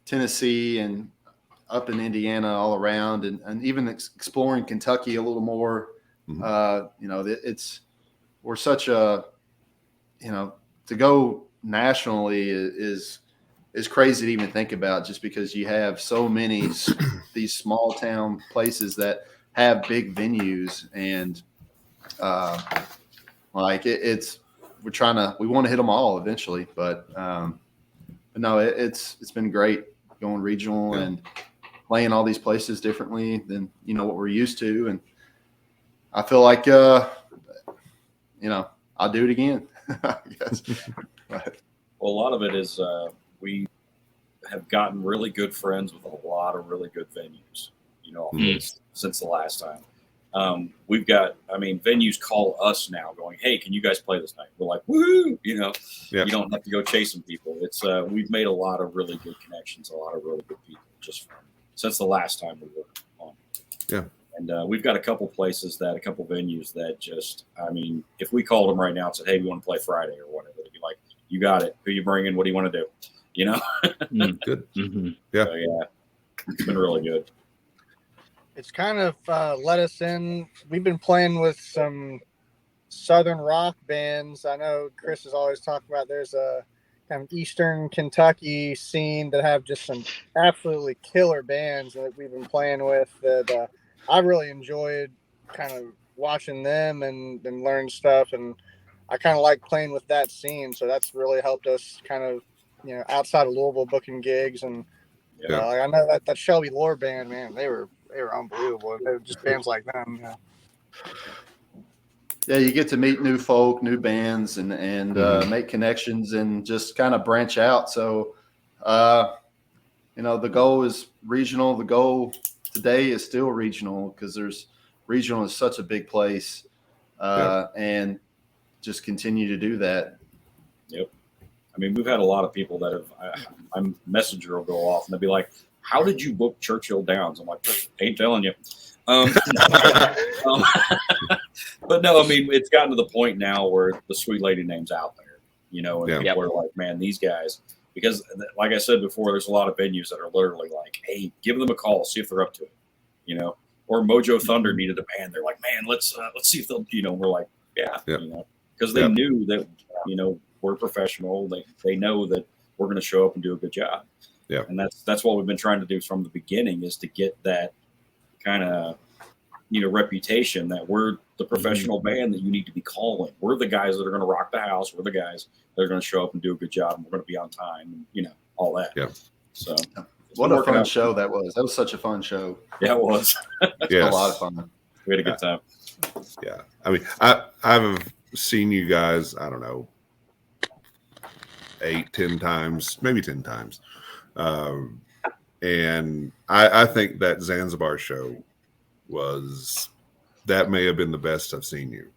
Tennessee and up in Indiana all around, and even exploring Kentucky a little more. We're such a, to go nationally is crazy to even think about, just because you have so many these small town places that have big venues, and we want to hit them all eventually, but no, it's been great going regional and playing all these places differently than what we're used to, and I feel like I'll do it again. Yes. Right.
Well, a lot of it is we have gotten really good friends with a lot of really good venues, since the last time. We've got, venues call us now going, hey, can you guys play this night? We're like, woohoo! You don't have to go chasing people. It's we've made a lot of really good connections, a lot of really good people just since the last time we were on.
Yeah.
And we've got a couple venues that just, if we called them right now and said, hey, we want to play Friday or whatever, they'd be like, you got it. Who you bringing? What do you want to do?
Good.
Mm-hmm. Yeah. So, yeah, it's been really good.
It's kind of let us in. We've been playing with some Southern rock bands. I know Chris is always talking about there's a kind of Eastern Kentucky scene that have just some absolutely killer bands that we've been playing with that I really enjoyed kind of watching them and learn stuff. And I kind of like playing with that scene. So that's really helped us kind of outside of Louisville booking gigs, and like, I know that Shelby Lore band, man, they were unbelievable. They were just bands like them.
Yeah, you get to meet new folk, new bands, and make connections and just kind of branch out. So, the goal is regional. The goal today is still regional because regional is such a big place, and just continue to do that.
Yep. I mean, we've had a lot of people that have. My messenger will go off and they'll be like, "How did you book Churchill Downs?" I'm like, "Ain't telling you." But no, I mean, it's gotten to the point now where the Sweet Lady name's out there, and people are like, "Man, these guys." Because, like I said before, there's a lot of venues that are literally like, "Hey, give them a call, see if they're up to it," Or Mojo Thunder needed a band. They're like, "Man, let's see if they'll," We're like, "Yeah," because they knew that, we're professional. They know that we're going to show up and do a good job.
Yeah,
and that's what we've been trying to do from the beginning, is to get that kind of reputation that we're the professional band that you need to be calling. We're the guys that are going to rock the house. We're the guys that are going to show up and do a good job, and we're going to be on time, and all that.
Yeah.
So
what a fun show that was. That was such a fun show.
Yeah, it was.
Yeah,
a lot of fun.
We had a good time.
Yeah, I mean, I've seen you guys, I don't know, 8-10 times, maybe 10 times. And I think that Zanzibar show that may have been the best I've seen you.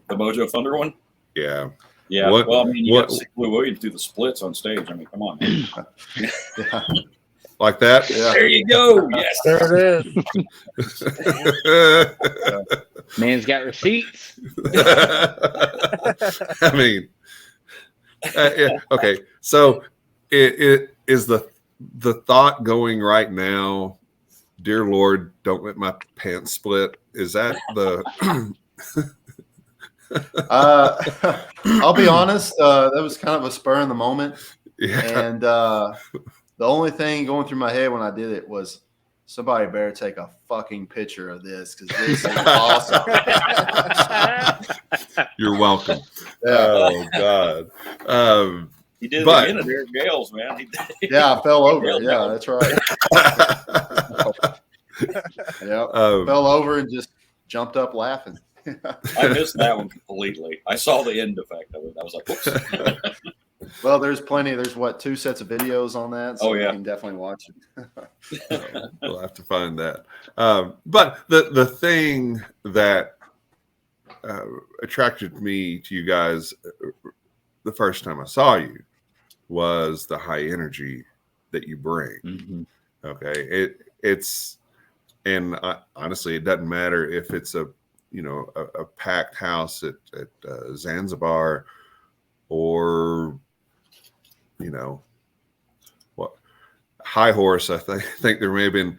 The Mojo Thunder one?
Yeah.
Yeah. Well, I mean, you got to see Blue Williams do the splits on stage. I mean, come on, man.
Like that?
Yeah.
There you go. Yes.
There it is.
Man's got receipts.
I mean, okay. So it is the thought going right now, dear Lord, don't let my pants split. Is that the
I'll be honest, that was kind of a spur in the moment.
Yeah.
And the only thing going through my head when I did it was, somebody better take a fucking picture of this because this is awesome.
You're welcome. Oh God.
He did it again at Eric Gales, man.
Yeah, I fell over. Yeah, that's right. Fell over and just jumped up laughing.
I missed that one completely. I saw the end effect of it. I was like, whoops.
Well, there's plenty. There's 2 sets of videos on that. So you can definitely watch it.
We'll have to find that. But the thing that attracted me to you guys the first time I saw you was the high energy that you bring.
Mm-hmm.
Okay. And honestly, it doesn't matter if it's a packed house at Zanzibar or, what, High Horse. I think there may have been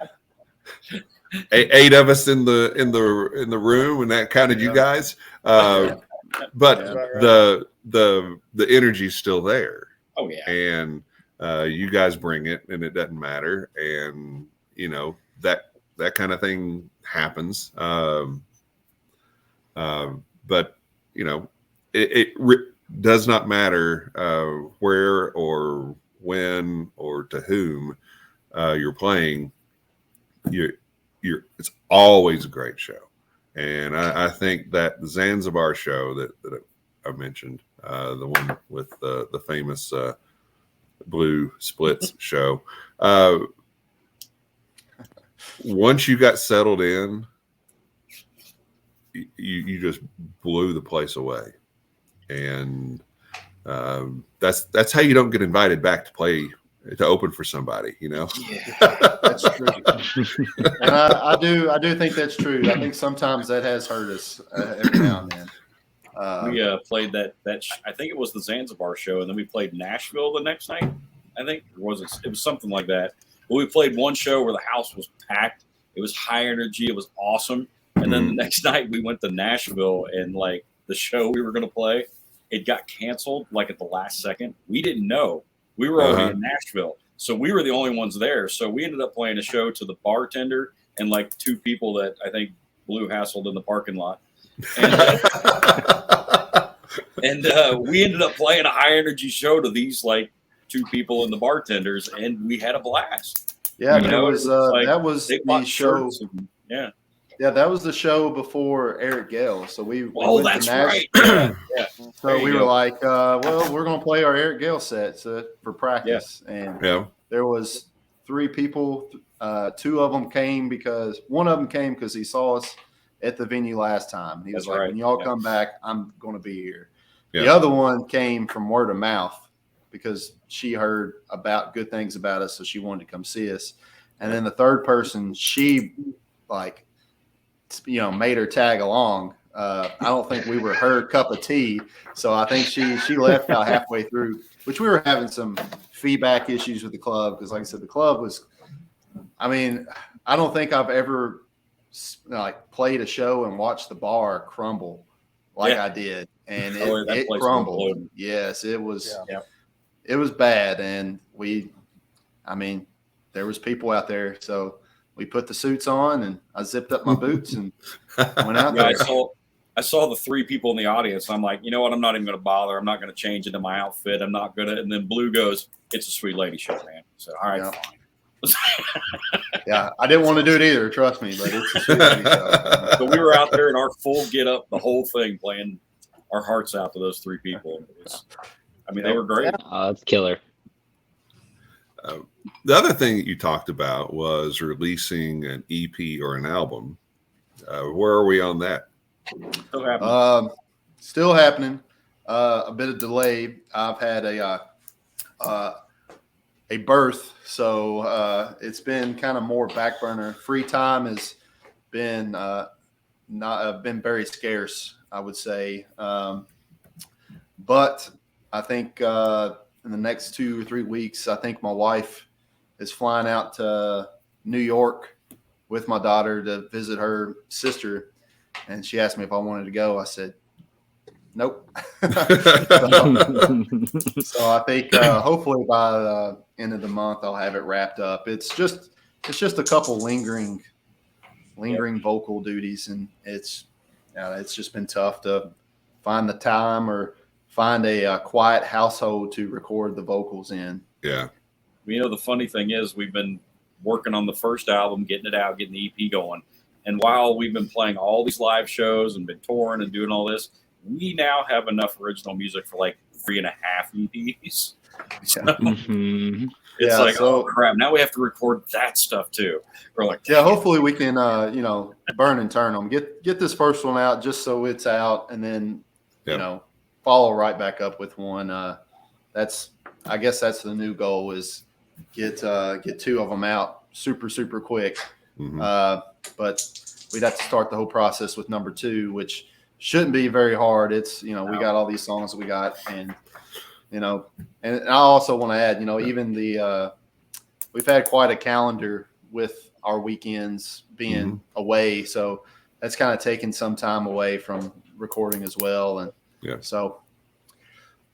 8 of us in the room, and that counted you guys. But the energy's still there.
Oh yeah.
And you guys bring it, and it doesn't matter. And that kind of thing happens. But it does not matter where or when or to whom you're playing. It's always a great show. And I think that the Zanzibar show that I mentioned, the one with the famous Blue Splits show, once you got settled in, you just blew the place away. And that's how you don't get invited back to open for somebody,
Yeah, that's true. And I do think that's true. I think sometimes that has hurt us every now and then.
We played that I think it was the Zanzibar show, and then we played Nashville the next night. I think it was something like that. But we played one show where the house was packed. It was high energy. It was awesome. And then the next night we went to Nashville, and like the show we were going to play, it got canceled like at the last second. We didn't know. We were already in Nashville, so we were the only ones there. So we ended up playing a show to the bartender and like 2 people that I think Blue hassled in the parking lot. And we ended up playing a high energy show to these like 2 people and the bartenders, and we had a blast.
Yeah,
You know,
that was
they
the
bought
show.
shirts and, yeah.
Yeah, that was the show before Eric Gale. So we went
That's
to Nashville.
right. Yeah.
So we were like, well, we're going to play our Eric Gale sets for practice. And there was 3 people. 2 of them came because one of them came because he saw us at the venue last time. He was like, when y'all come back, I'm going to be here. Yeah. The other one came from word of mouth because she heard about good things about us. So she wanted to come see us. And then the third person, she like, made her tag along. I don't think we were her cup of tea. So I think she left about halfway through, which we were having some feedback issues with the club. Cause like I said, the club was, I mean, I don't think I've ever played a show and watched the bar crumble like I did. And it crumbled. Yes, it was, it was bad. And there was people out there. So we put the suits on and I zipped up my boots and went out there.
I saw the 3 people in the audience. I'm like, you know what? I'm not even going to bother. I'm not going to change into my outfit. I'm not going to. And then Blue goes, it's a Sweet Lady show, man. So, all right, fine.
Yeah, I didn't want to do it either. Trust me, but it's a Sweet Lady show.
So we were out there in our full get up, the whole thing, playing our hearts out to those 3 people. They were great.
It's killer.
The other thing that you talked about was releasing an EP or an album. Where are we on that?
Still happening. A bit of delay. I've had a birth, so it's been kind of more back burner. Free time has been been very scarce, I would say. But I think in the next 2 or 3 weeks, I think my wife is flying out to New York with my daughter to visit her sister. And she asked me if I wanted to go. I said, nope. So I think hopefully by the end of the month, I'll have it wrapped up. It's just a couple lingering vocal duties. And it's just been tough to find the time or find a quiet household to record the vocals in.
Yeah.
The funny thing is we've been working on the first album, getting it out, getting the EP going. And while we've been playing all these live shows and been touring and doing all this, we now have enough original music for like 3.5 EPs. So it's oh crap. Now we have to record that stuff too. We're like,
hopefully we can, burn and turn them. Get this first one out just so it's out, and then follow right back up with one. I guess that's the new goal is get 2 of them out super, super quick. Mm-hmm. But we'd have to start the whole process with number 2, which shouldn't be very hard. It's, we got all these songs that we got, and, and I also want to add, even we've had quite a calendar with our weekends being away. So that's kind of taken some time away from recording as well. And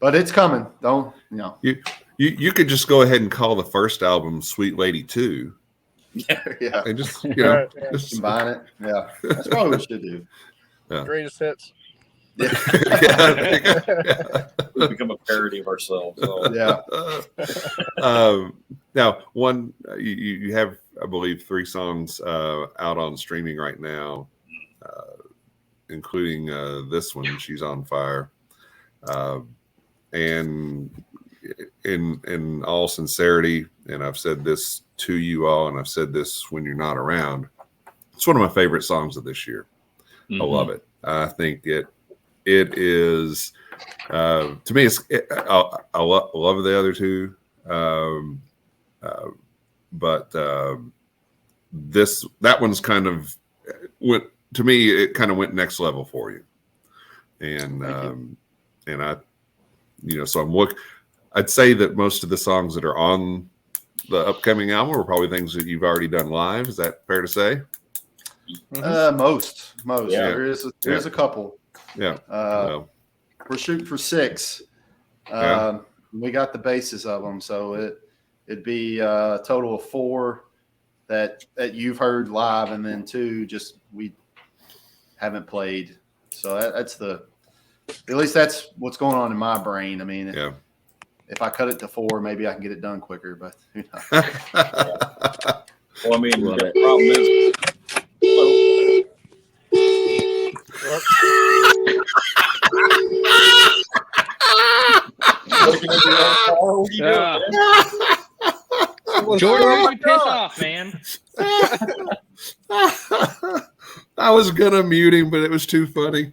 but it's coming. Don't,
you could just go ahead and call the first album Sweet Lady 2.
Yeah.
And just,
just combine it. Yeah. That's probably what we should do.
Yeah.
Greatest hits.
We become a parody of ourselves. So.
Yeah.
Now, you have, I believe, 3 songs out on streaming right now, including this one, She's on Fire. And in all sincerity, and I've said this to you all, and I've said this when you're not around, it's one of my favorite songs of this year. I love it. I think it is to me. I love the other 2, but that one's kind of went to me. It kind of went next level for you, and I, so I'd say that most of the songs that are on the upcoming album are probably things that you've already done live. Is that fair to say?
Most.
Yeah.
There's a couple.
Yeah.
We're shooting for 6. We got the basis of them, so it'd be a total of 4 that you've heard live, and then 2 just we haven't played. So that's at least that's what's going on in my brain. I mean, if I cut it to 4, maybe I can get it done quicker. But
Well, I mean,
Love
the
it.
problem is, looking at your own car, what are you doing,
Yeah.
man?
Jordan, you piss off, man.
I was gonna mute him, but it was too funny.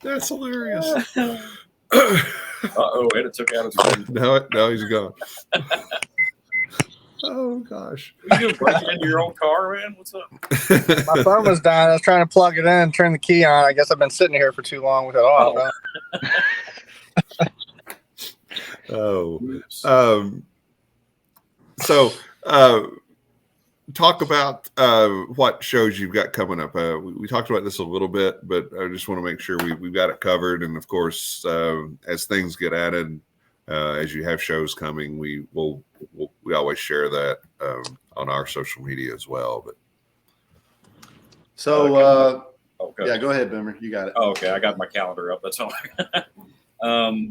That's hilarious.
Uh-oh, and it took out his phone.
Now he's gone. Oh gosh.
What are you doing, breaking into your own car, man? What's up?
My phone was dying. I was trying to plug it in, turn the key on. I guess I've been sitting here for too long with it off.
So talk about what shows you've got coming up. We talked about this a little bit, but I just want to make sure we've got it covered. And of course, as things get added, as you have shows coming, we always share that on our social media as well. But
so
Okay.
yeah, go ahead, Boomer. You got it.
Oh, okay. I got my calendar up. That's all.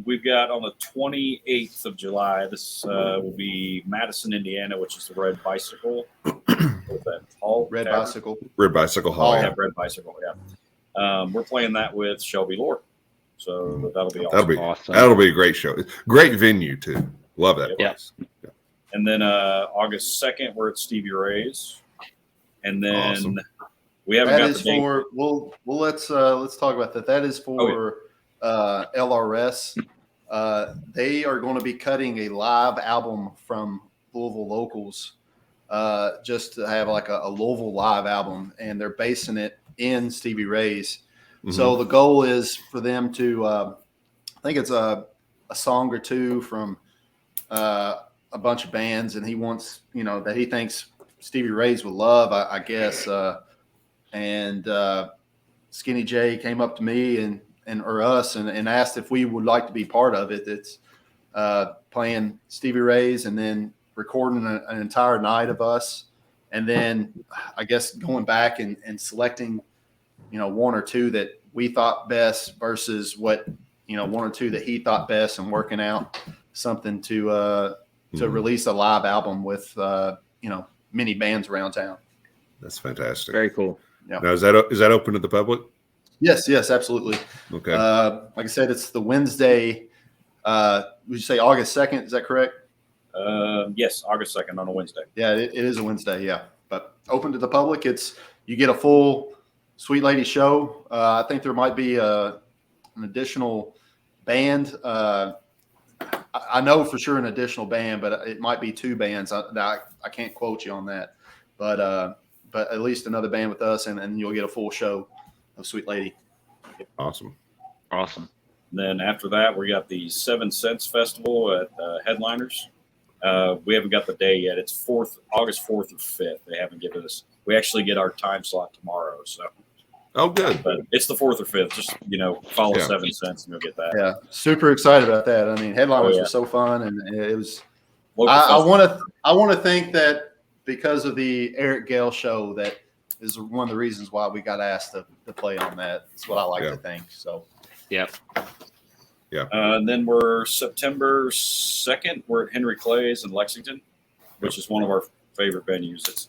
We've got on the 28th of July, this will be Madison, Indiana, which is the Red Bicycle. What's that? Hall?
Red
Tavern?
Bicycle.
Red Bicycle Hall.
Yeah, Red Bicycle, yeah. We're playing that with Shelby Lord. So that'll be awesome.
Awesome.
That'll be a great show. Great venue too. Love that
Yeah.
place. Yeah.
And then August 2nd, we're at Stevie Ray's. And then
Awesome.
we haven't
That
got
is
the date.
for let's talk about that. That is for LRS. They are going to be cutting a live album from Louisville locals, just to have like a Louisville live album, and they're basing it in Stevie Ray's.
Mhm.
So the goal is for them to, I think it's a song or two from a bunch of bands, and he wants, that he thinks Stevie Ray's would love, I guess. And Skinny J came up to me or us and asked if we would like to be part of it. It's playing Stevie Ray's and then recording an entire night of us, and then I guess going back and selecting, one or two that we thought best versus what, one or two that he thought best, and working out something to release a live album with, many bands around town.
That's fantastic.
Very cool.
Yeah.
Now, is that open to the public?
Yes, absolutely.
Okay.
Like I said, it's the Wednesday. Would you say August 2nd? Is that correct?
Yes, August 2nd on a Wednesday.
Yeah, it is a Wednesday. Yeah, but open to the public. You get a full Sweet Lady show. I think there might be an additional band. I know for sure an additional band, but it might be 2 bands. I can't quote you on that, but at least another band with us, and you'll get a full show of Sweet Lady.
Awesome.
Awesome.
Then after that, we got the 7 Cents Festival at Headliners. We haven't got the day yet. It's August 4th or 5th. They haven't given us. We actually get our time slot tomorrow. So,
Good.
but it's the 4th or 5th. Just follow
Yeah.
7 Cents and you'll get that.
Yeah, super excited about that. I mean, Headliners
yeah.
were so fun, and it was.
Local
I
festival.
want to think that because of the Eric Gale show, that is one of the reasons why we got asked to play on that. That's what I like to think. So,
Yep.
And then we're September 2nd. We're at Henry Clay's in Lexington, which is one of our favorite venues.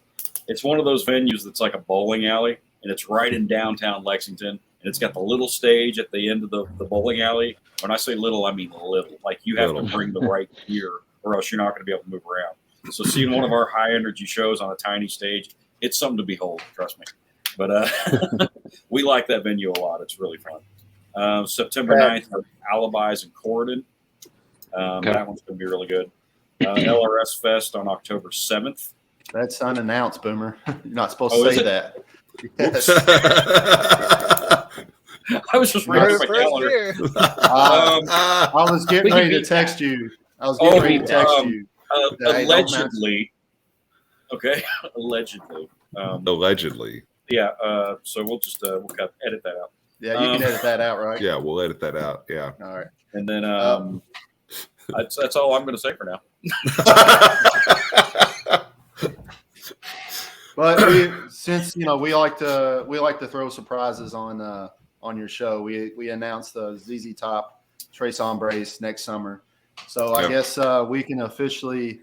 It's one of those venues that's like a bowling alley, and it's right in downtown Lexington. And it's got the little stage at the end of the bowling alley. When I say little, I mean little. Like you have to bring the right gear, or else you're not going to be able to move around. So seeing one of our high energy shows on a tiny stage, it's something to behold. Trust me. But we like that venue a lot. It's really fun. September 9th, Alibis in Corridon. That one's going to be really good. LRS Fest on October 7th.
that's unannounced, Boomer. You're not supposed to say that. Yes.
I was just reading my calendar.
I was getting ready to text you.
Allegedly. Okay. Allegedly.
Allegedly.
Yeah. So we'll just edit that out.
Yeah, you can edit that out, right?
Yeah, we'll edit that out. Yeah.
All right.
And then that's all I'm going to say for now.
But since we like to throw surprises on your show, we announced the ZZ Top Tres Hombres next summer. So I guess we can officially.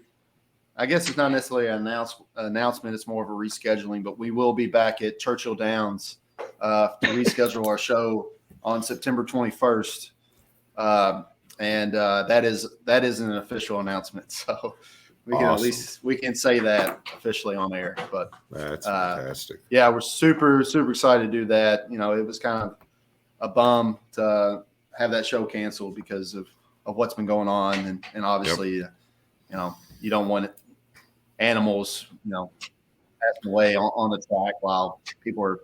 I guess it's not necessarily an announcement. It's more of a rescheduling, but we will be back at Churchill Downs to reschedule our show on September 21st. And that is an official announcement. So we can at least we can say that officially on air. But
that's fantastic.
Yeah, we're super excited to do that. You know, it was kind of a bum to have that show canceled because of what's been going on, and obviously, you know, you don't want animals, you know, passing away on the track while people are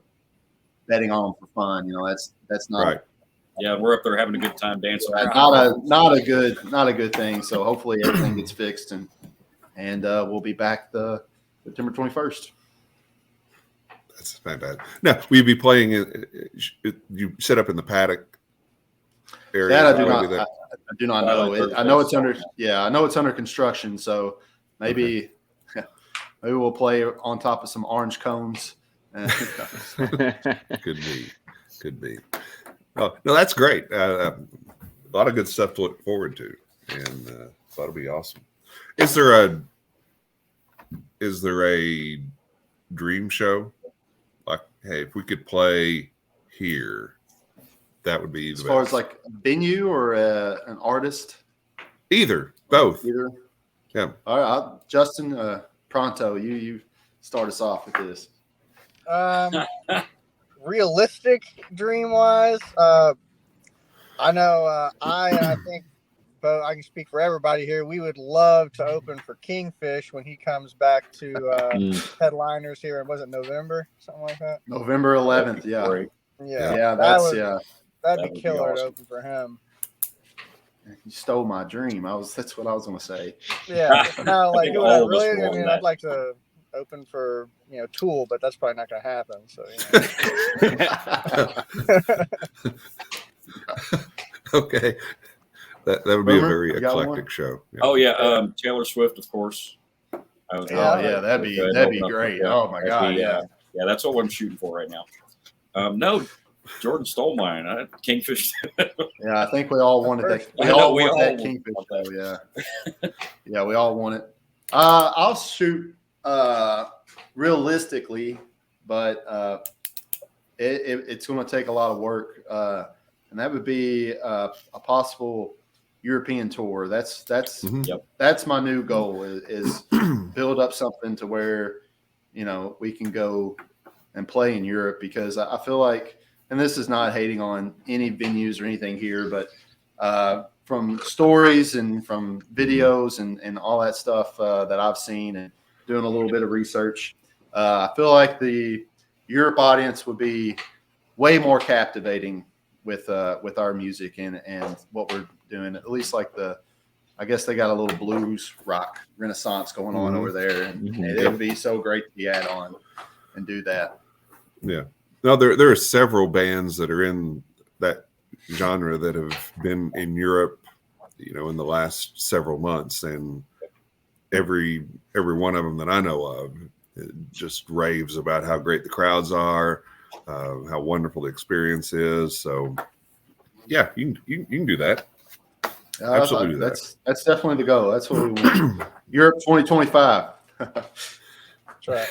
betting on them for fun. You know, that's not
right.
Yeah, we're up there having a good time dancing.
Not a good thing. So hopefully everything gets fixed, and we'll be back the September 21st.
That's fantastic. Now, will you be playing? You set up in the paddock area?
That I do not. I do not know. I know it's under. Yeah, I know it's under construction. So maybe we'll play on top of some orange cones.
Could be. Oh, no, that's great. A lot of good stuff to look forward to, and that'll be awesome. Is there a dream show? Like, hey, if we could play here, that would be the
as far
best.
As like a venue or an artist.
Either, both.
Either.
Yeah.
All right, Justin. Pronto, you start us off with this.
Realistic dream wise, I know I think, but I can speak for everybody here. We would love to open for Kingfish when he comes back to headliners here. Was it November, something like that?
November 11th. Yeah.
Yeah. That'd be killer awesome to open for him.
You stole my dream. That's what I was going to say.
Yeah. No, like I'd like to open for Tool, but that's probably not going to happen. So
Okay, that would be a very eclectic show.
Yeah. Oh yeah, Taylor Swift, of course.
That'd be great. Oh my God, yeah,
that's what I'm shooting for right now. No, Jordan stole mine. Kingfish.
Yeah, I think we all wanted that. We all want that Kingfish show. Yeah, yeah, we all want it. I'll shoot realistically, but it's going to take a lot of work, and that would be a possible European tour. That's my new goal is build up something to where we can go and play in Europe, because I feel like, and this is not hating on any venues or anything here, but from stories and from videos and all that stuff that I've seen and doing a little bit of research, I feel like the Europe audience would be way more captivating with our music and what we're doing. At least like I guess they got a little blues rock renaissance going on over there, and it would be so great to be add on and do that.
Yeah. No, there are several bands that are in that genre that have been in Europe, in the last several months, and every one of them that I know of just raves about how great the crowds are, how wonderful the experience is. So, yeah, you can do that. Absolutely, do that.
That's definitely the goal. That's what we want. Europe 2025.
That's right.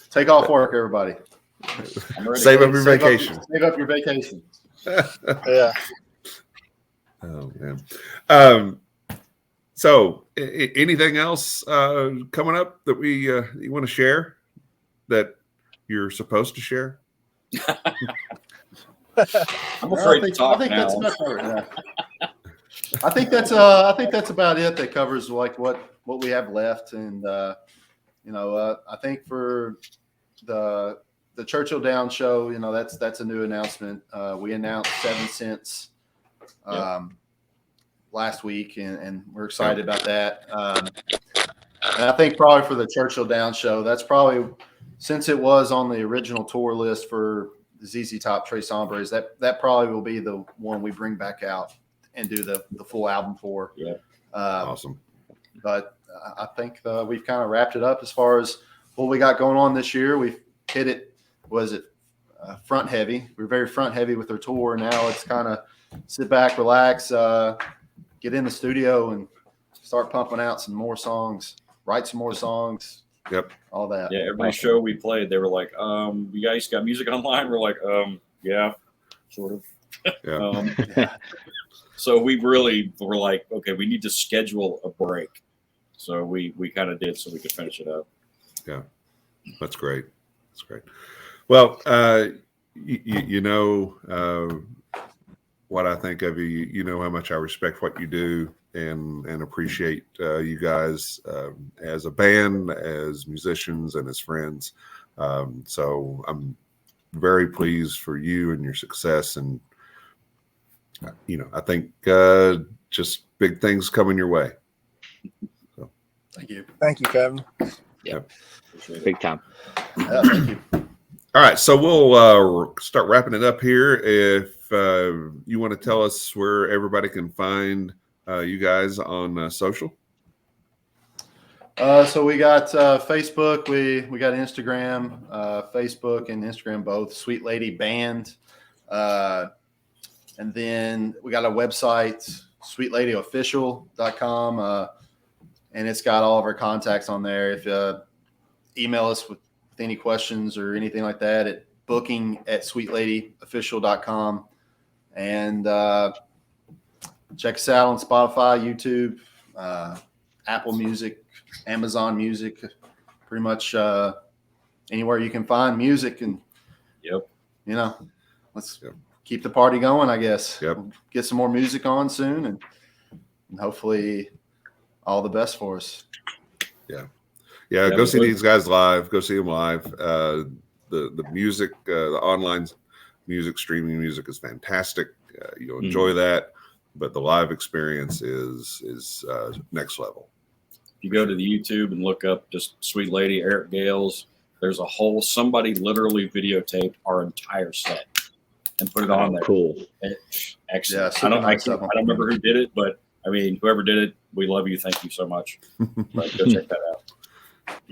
Take off work, everybody.
Save up your vacation.
Save up your vacation.
Yeah.
Oh man. So, anything else coming up that you want to share that you're supposed to share?
I'm afraid to talk now.
That's about it. Yeah. I think that's about it. That covers like what we have left, and I think for the Churchill Downs show, that's a new announcement. We announced 7 cents last week, and we're excited about that. And I think probably for the Churchill Downs show, that's probably, since it was on the original tour list for the ZZ Top Tres Hombres, that probably will be the one we bring back out and do the full album for.
Yeah.
Awesome.
But I think we've kind of wrapped it up as far as what we got going on this year. We've hit it. Was it front heavy. We're very front heavy with our tour. Now it's kind of sit back, relax, get in the studio and start pumping out some more songs, write some more songs.
Yep.
All that.
Yeah, every show we played, they were like, you guys got music online? We're like, yeah, sort of.
Yeah.
So we really were like, okay, we need to schedule a break. So we kind of did so we could finish it up.
Yeah. That's great. That's great. Well, you know what I think of you. You know how much I respect what you do and appreciate you guys as a band, as musicians, and as friends. So I'm very pleased for you and your success. And, you know, I think just big things coming your way. So.
Thank you.
Thank you, Kevin.
Yeah. Big time.
Thank you.
All right, so we'll start wrapping it up here. If you want to tell us where everybody can find you guys on social.
So we got Facebook, we got Instagram, Facebook and Instagram both, Sweet Lady Band. And then we got a website, sweetladyofficial.com, and it's got all of our contacts on there. If email us with any questions or anything like that at booking@sweetladyofficial.com. And check us out on Spotify, YouTube, Apple Music, Amazon Music, pretty much anywhere you can find music. And,
Yep.
you know, let's keep the party going, I guess.
Yep.
We'll get some more music on soon and hopefully all the best for us.
Yeah. Yeah, go see these guys live. Go see them live. The music, the online music, streaming music is fantastic. You'll enjoy that, but the live experience is next level.
If you go to the YouTube and look up just Sweet Lady, Eric Gales, there's a whole, somebody literally videotaped our entire set and put it on there.
Cool.
Excellent.
Yeah,
I don't remember who did it, but I mean, whoever did it, we love you. Thank you so much. But go check that out.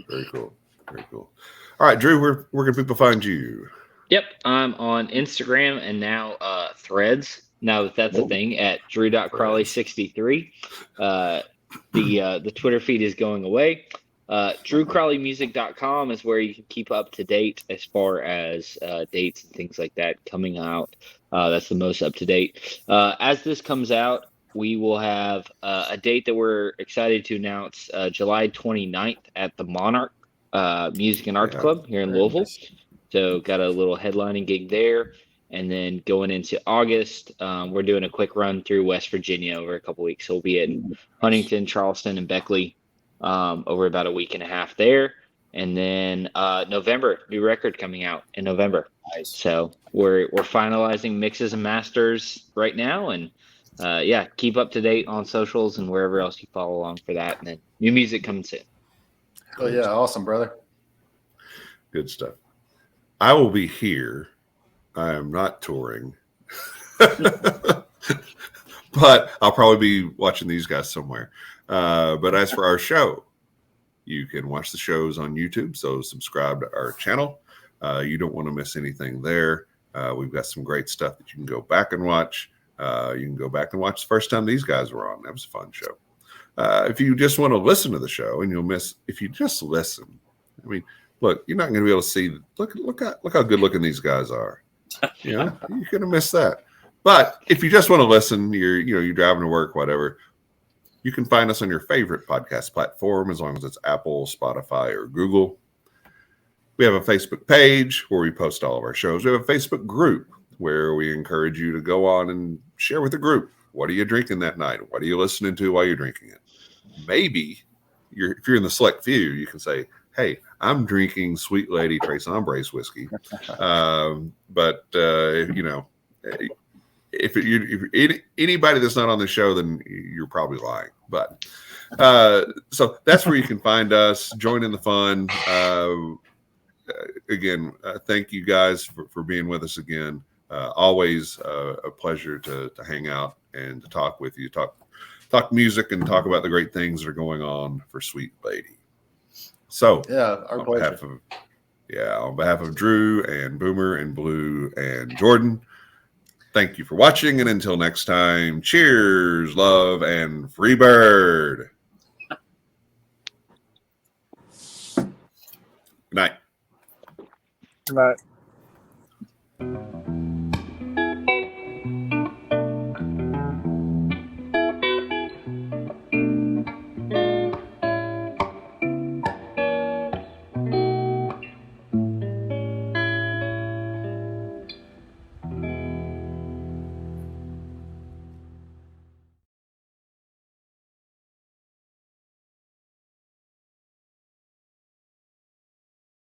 Very cool. Very cool. All right, Drew, where can people find you?
Yep, I'm on Instagram and now Threads. Now that's a thing at drew.crawley63. The Twitter feed is going away. DrewCrawleyMusic.com is where you can keep up to date as far as dates and things like that coming out. That's the most up to date. As this comes out, we will have a date that we're excited to announce, July 29th at the Monarch Music and Arts Club here in Louisville.
Nice.
So got a little headlining gig there. And then going into August, we're doing a quick run through West Virginia over a couple weeks. So we'll be in Huntington, Charleston, and Beckley over about a week and a half there. And then November, new record coming out in November.
Nice.
So we're finalizing mixes and masters right now. And keep up to date on socials and wherever else you follow along for that. And then new music coming soon.
Oh, yeah. Awesome, brother.
Good stuff. I will be here. I am not touring, but I'll probably be watching these guys somewhere. But as for our show, you can watch the shows on YouTube. So subscribe to our channel. You don't want to miss anything there. We've got some great stuff that you can go back and watch. You can go back and watch the first time these guys were on. That was a fun show. If you just want to listen to the show and you'll miss, if you just listen, I mean, look, you're not going to be able to see, look how good looking these guys are. You know, you're going to miss that. But if you just want to listen, you're driving to work, whatever, you can find us on your favorite podcast platform, as long as it's Apple, Spotify, or Google. We have a Facebook page where we post all of our shows. We have a Facebook group where we encourage you to go on and share with the group. What are you drinking that night? What are you listening to while you're drinking it? Maybe if you're in the select few, you can say, hey, I'm drinking Sweet Lady Tres Hombres whiskey. But if anybody that's not on the show, then you're probably lying. But so that's where you can find us. Join in the fun. Again, thank you guys for being with us again. Always a pleasure to hang out and to talk with you, talk music and talk about the great things that are going on for Sweet Lady. So
yeah, our pleasure.
Yeah, on behalf of Drew and Boomer and Blue and Jordan, thank you for watching. And until next time, cheers, love, and free bird. Good night.
But